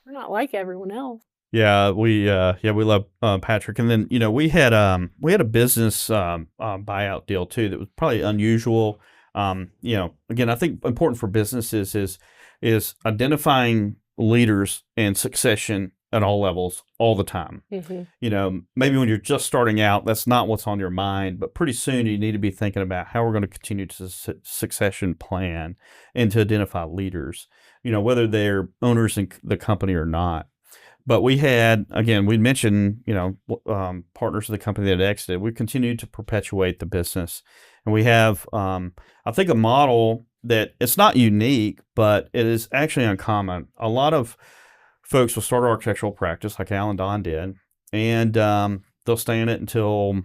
We're not like everyone else. Yeah, we love Patrick, and then we had a business buyout deal too that was probably unusual. Again, I think important for businesses is identifying leaders and succession at all levels all the time. Maybe when you're just starting out, that's not what's on your mind, but pretty soon you need to be thinking about how we're going to continue to succession plan and to identify leaders, whether they're owners in the company or not. But we had, again, we mentioned, partners of the company that exited. We continued to perpetuate the business. And we have, I think, a model that it's not unique, but it is actually uncommon. A lot of folks will start an architectural practice like Al and Don did, and they'll stay in it until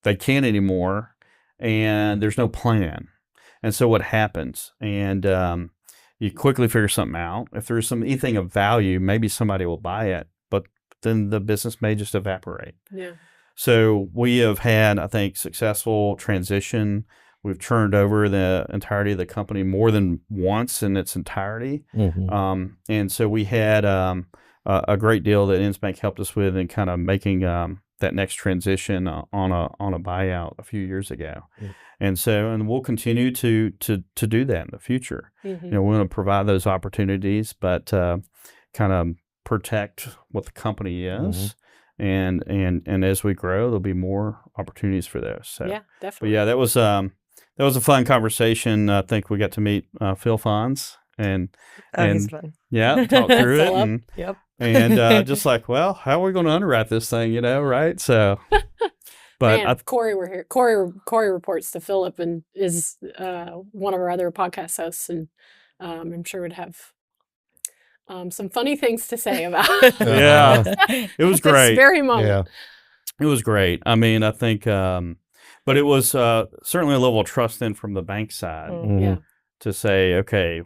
they can't anymore, and there's no plan. And so what happens? And, You quickly figure something out. If there's anything of value, maybe somebody will buy it, but then the business may just evaporate. Yeah. So we have had, I think, successful transition. We've turned over the entirety of the company more than once in its entirety. And so we had a great deal that Innsbank helped us with in kind of making that next transition on a buyout a few years ago. And we'll continue to do that in the future. We want to provide those opportunities, but kind of protect what the company is. And as we grow, there'll be more opportunities for those. So, yeah, definitely. But yeah, that was a fun conversation. I think we got to meet Phil Fons and He's fun. Yeah, talk through it. Philip. And, Yep. and just like, well, how are we going to underwrite this thing, right? So, but Man, if Corey were here. Corey reports to Philip and is one of our other podcast hosts, and I'm sure would have some funny things to say about yeah, it was this great. very moment. Yeah. It was great. I mean, I think, but it was certainly a level of trust then from the bank side Yeah. to say, okay,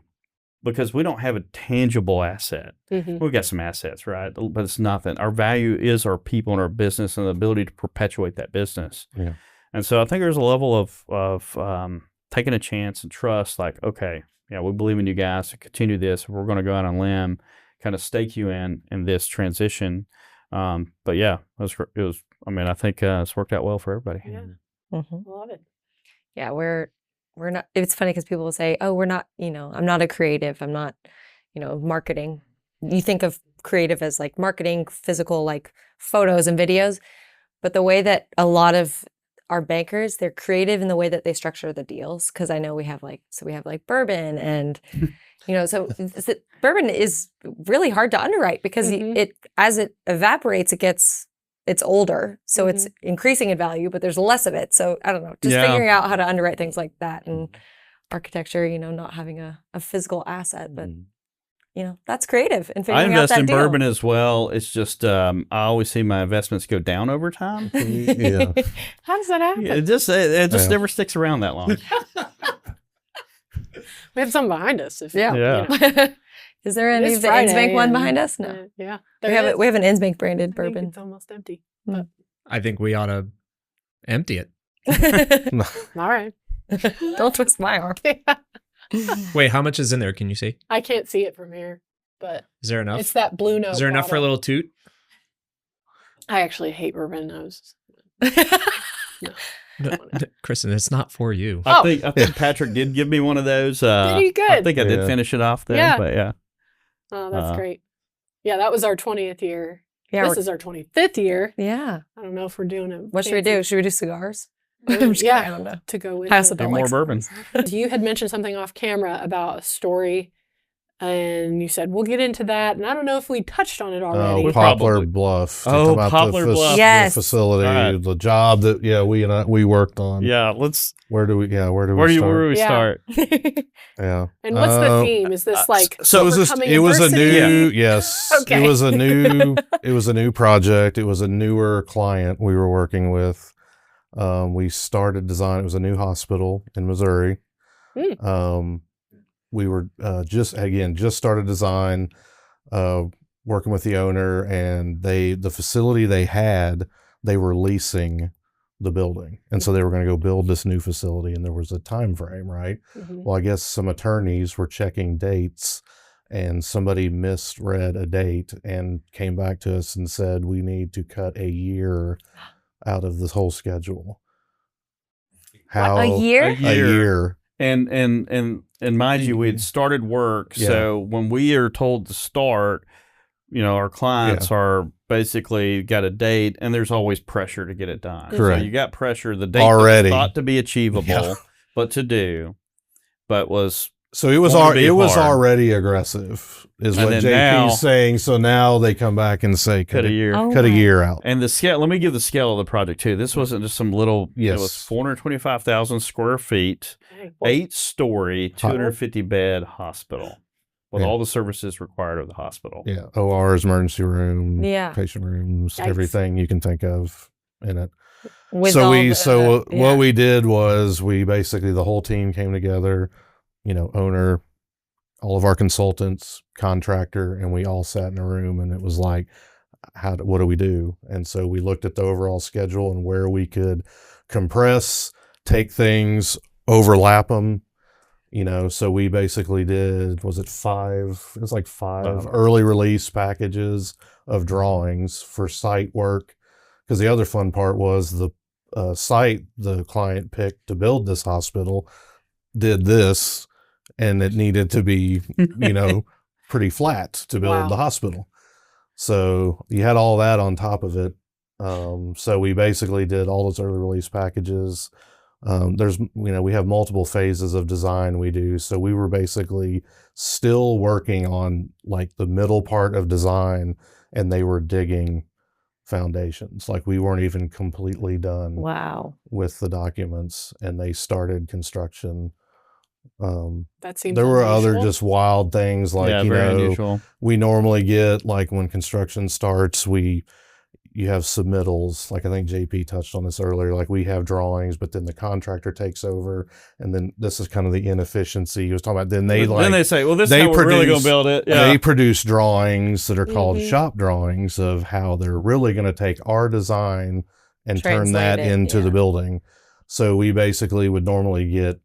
because we don't have a tangible asset. We've got some assets, right? But it's nothing. Our value is our people and our business and the ability to perpetuate that business. Yeah. And so I think there's a level of taking a chance and trust, like, okay, yeah, we believe in you guys to continue this. We're going to go out on a limb, kind of stake you in this transition. But yeah, it was. I mean, I think it's worked out well for everybody. Yeah. Love it. Yeah, we're not. It's funny because people will say, "Oh, we're not." I'm not a creative. I'm not. Marketing. You think of creative as like marketing, physical, like photos and videos, but the way that a lot of our bankers, they're creative in the way that they structure the deals. Because I know we have like bourbon and. So bourbon is really hard to underwrite because as it evaporates, it's older. So it's increasing in value, but there's less of it. So I don't know, just figuring out how to underwrite things like that and architecture, not having a physical asset, but that's creative and I figuring out invest that in deal. bourbon as well. It's just I always see my investments go down over time. Yeah. How does that happen? It just never sticks around that long. We have some behind us. Yeah. Is there any It is of the Friday Innsbank one and- behind us? No. Yeah. We have an Innsbank branded I think bourbon. it's almost empty. I think we ought to empty it. All right. Don't twist my arm. Wait, how much is in there? Can you see? I can't see it from here, but Is there enough? it's that Blue Note. Is there enough for a bottle. little toot? I actually hate bourbon. Kristen, it's not for you. I think Patrick did give me one of those. Did he? Good. I think I did Yeah. finish it off there. Yeah. But yeah. Oh, that's great. Yeah, that was our 20th year. Yeah, This is our 25th year. yeah. I don't know if we're doing it. What should we do? Should we do cigars? I'm just Yeah. kidding, I don't know. To go with I also it. don't more like bourbon. cigars. You had mentioned something off camera about a story, and you said we'll get into that. And I don't know if we touched on it already. we Poplar probably- Bluff. to Oh, come out Poplar Bluff. the Yes. facility, All right. the job that we worked on. Yeah. Let's. Where do we Where start? do we Yeah. start? Yeah. And what's the theme? Is this like So it was overcoming it was a adversity? new yes. Okay. It was a new project. It was a newer client we were working with. We started design. It was a new hospital in Missouri. We were just started design, working with the owner, and the facility they were leasing the building, and so they were going to go build this new facility, and there was a time frame, right? Well, I guess some attorneys were checking dates, and somebody misread a date and came back to us and said we need to cut a year out of this whole schedule. How A year? A year. And mind you, we had started work. Yeah. So when we are told to start, our clients are basically got a date, and there's always pressure to get it done. Correct. So you got pressure. The date Already. was thought to be achievable, Yeah. but to do, but was So it was Going to be was hard. already aggressive, is And what then JP's now- saying. So now they come back and say cut a year. Oh cut a my- year out. And the scale, let me give the scale of the project too. This wasn't just some little, Yes. It was 425,000 square feet, Okay. 8-story, 250 bed hospital with Yeah. all the services required of the hospital. Yeah, ORs, emergency room, Yeah. patient rooms, Yikes. everything you can think of in it. With So all we the- yeah. what we did was we basically the whole team came together, owner, all of our consultants, contractor, and we all sat in a room, and it was like, what do we do? And so we looked at the overall schedule and where we could compress, take things, overlap them, so we basically did, was it like five early release packages of drawings for site work. Because the other fun part was the site the client picked to build this hospital did this, and it needed to be, pretty flat to build the hospital. So you had all that on top of it. So we basically did all those early release packages. We have multiple phases of design we do. So we were basically still working on like the middle part of design, and they were digging foundations. Like we weren't even completely done with the documents, and they started construction. That seems there were unusual. other just wild things like, very unusual. We normally get, like when construction starts, you have submittals. Like I think JP touched on this earlier, like we have drawings, but then the contractor takes over, and then this is kind of the inefficiency he was talking about. Then they say, well, this is how we're really going to build it. Yeah. They produce drawings that are called shop drawings of how they're really going to take our design and turn that into the building. So we basically would normally get,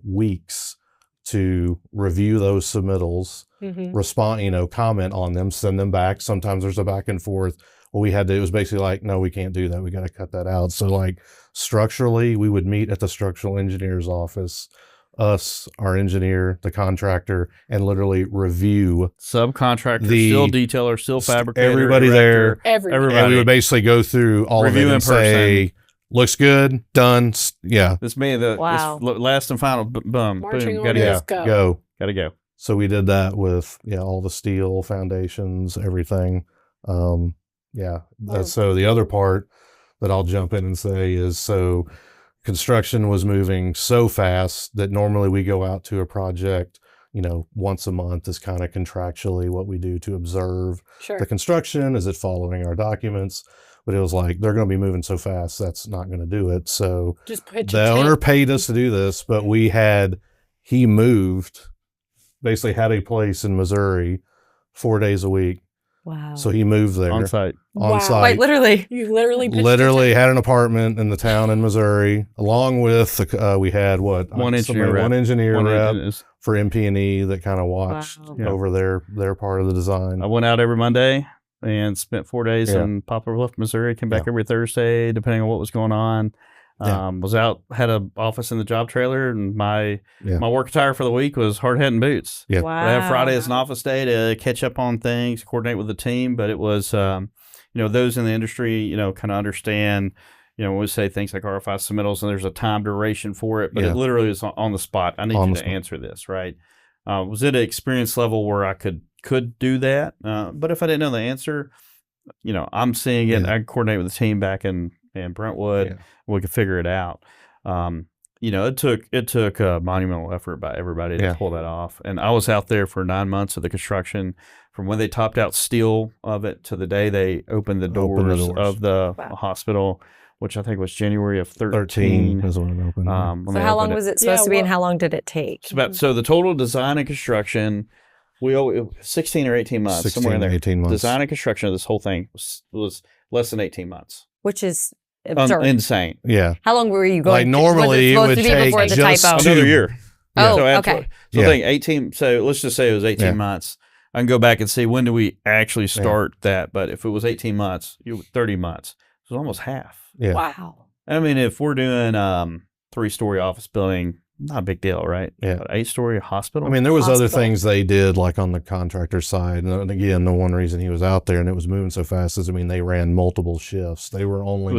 weeks to review those submittals, respond, comment on them, send them back. Sometimes there's a back and forth. Well, it was basically like, no, we can't do that. We got to cut that out. So like structurally, we would meet at the structural engineer's office, us, our engineer, the contractor, and literally review subcontractor, still detailer, still fabricator, everybody director, there. Everybody. And we would basically go through all Review of it and say, looks good, done. Yeah. This may this last and final. Boom. Marching Gotta orders, go. Gotta go. So we did that with all the steel foundations, everything. So the other part that I'll jump in and say is, so construction was moving so fast that normally we go out to a project, once a month is kind of contractually what we do to observe the construction. Is it following our documents? But it was like, they're going to be moving so fast, that's not going to do it. So the owner paid us to do this, but he moved, basically had a place in Missouri 4 days a week. Wow. So he moved there. On site. Wait, literally. You literally had an apartment in the town in Missouri, along with we had one engineer rep for MP&E that kind of watched over their part of the design. I went out every Monday and spent 4 days in Poplar Bluff, Missouri. Came back every Thursday, depending on what was going on. Was out, had an office in the job trailer, and my work attire for the week was hard hat and boots. Yeah. Wow. I have Friday as an office day to catch up on things, coordinate with the team. But it was, those in the industry, kind of understand, when we say things like RFI submittals, and there's a time duration for it, but it literally is on the spot. I need you to answer this, right? Was it an experience level where I could do that? But if I didn't know the answer, I'm seeing it. I could coordinate with the team back in Brentwood. Yeah. We could figure it out. It took a monumental effort by everybody to pull that off. And I was out there for 9 months of the construction, from when they topped out steel of it to the day they opened the doors of the hospital, which I think was January of 13 is when it opened. So how long was it supposed to be, and how long did it take? So the total design and construction, 16 or 18 months, somewhere in there. 18 months. Design and construction of this whole thing was less than 18 months. Which is absurd. Insane. Yeah. How long were you going? Like normally it would take just another year. Oh, so okay. So I think 18. So let's just say it was 18 months. I can go back and see, when do we actually start that? But if it was 18 months, 30 months, it was almost half. Yeah. Wow. I mean, if we're doing 3-story office building, not a big deal, right? Yeah. But 8-story hospital. I mean, there was other things they did, like on the contractor side. And again, the one reason he was out there and it was moving so fast is, they ran multiple shifts. They were only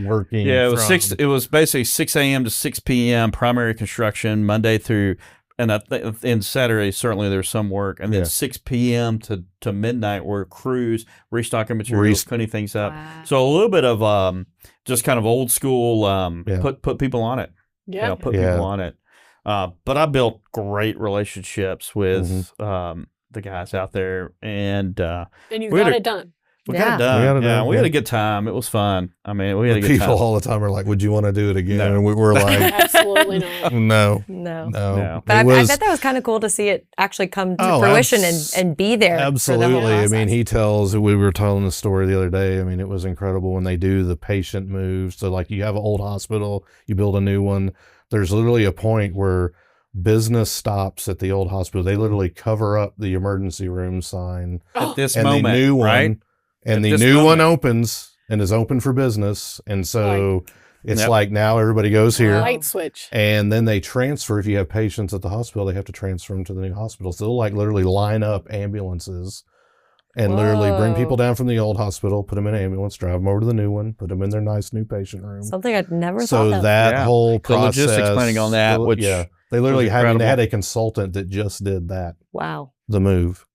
working. Yeah, it was It was basically 6 a.m. to 6 p.m. primary construction, Monday through, and in Saturday certainly there's some work, and then 6 p.m. to midnight were crews restocking materials, cleaning things up. Wow. So a little bit of just kind of old school. Put people on it. Yeah, put people on it. But I built great relationships with the guys out there, and you got it done. We got it done. We had a good time. It was fun. I mean, we had a good People time. all the time are like, "Would you want to do it again?" No. And we were like, Absolutely not. "No, No. no." But It I was- bet that was kind of cool to see it actually come to Oh, fruition and be there. For the Absolutely. whole I mean, process. we were telling the story the other day. I mean, it was incredible when they do the patient move. So, like, you have an old hospital, you build a new one. There's literally a point where business stops at the old hospital. They literally cover up the emergency room sign. At this And moment, the new one, right? and At the this new one moment. opens and is open for business. And so it's Yep. like now everybody goes here. Light switch. And then they transfer. If you have patients at the hospital, they have to transfer them to the new hospital. So they'll like literally line up ambulances and literally bring Whoa. people down from the old hospital, put them in an ambulance, drive them over to the new one, put them in their nice new patient room. Something I'd never So thought of. that Yeah. whole The process, logistics planning on that, which they literally was had, they incredible. had a consultant that just did that, Wow. the move.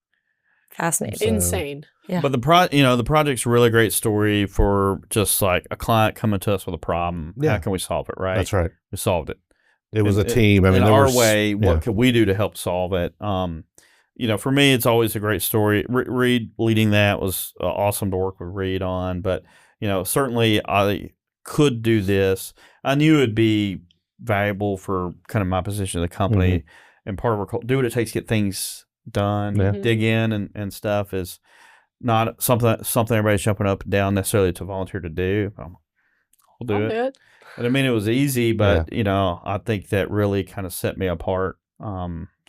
Fascinating. So- Insane. Yeah. But the project's a really great story for just like a client coming to us with a problem. Yeah. How can we solve it? Right. That's right. We solved it. It was a And- team. I mean, in there our was- way, what yeah. could we do to help solve it? For me, it's always a great story. Reid leading that was awesome to work with Reid on. But certainly I could do this. I knew it'd be valuable for kind of my position in the company, and part of our do what it takes to get things done. Yeah. Dig in and stuff is not something everybody's jumping up and down necessarily to volunteer to do. I'll do I'll it. do it. And I mean, it was easy, but I think that really kind of set me apart,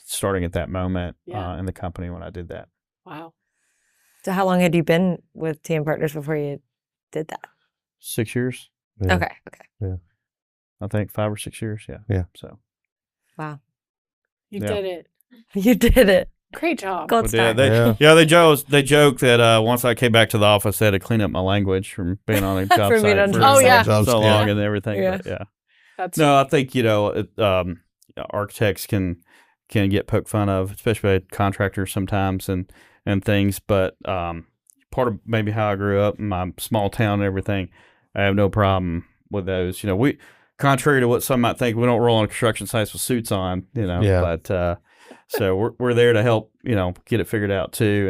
starting at that moment in the company when I did that. Wow. So how long had you been with TM Partners before you did that? 6 years, Yeah. Okay. I think 5 or 6 years. Yeah. Yeah. So Wow. You Yeah. did it. You did it. Great job. Gold But star. they joke that once I came back to the office, they had to clean up my language from being on a job From being site on for job Oh, yeah. Jobs, so yeah. long and everything. Yeah. But yeah. That's No, I think architects can get poked fun of, especially by contractors sometimes and things. But part of maybe how I grew up in my small town and everything, I have no problem with those. We, contrary to what some might think, we don't roll on construction sites with suits on. Yeah. But so we're there to help get it figured out too.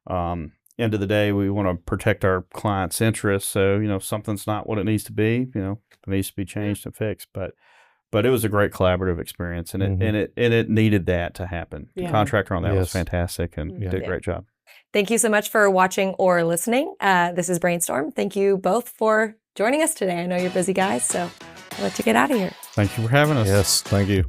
And end of the day, we want to protect our clients' interests. So if something's not what it needs to be, it needs to be changed and fixed. But it was a great collaborative experience, and it needed that to happen. The Yeah. contractor on that was Yes. fantastic and did a great job. Thank you so much for watching or listening. This is Brainstorm. Thank you both for joining us today. I know you're busy guys, so I'll let you get out of here. Thank you for having us. Yes. Thank you.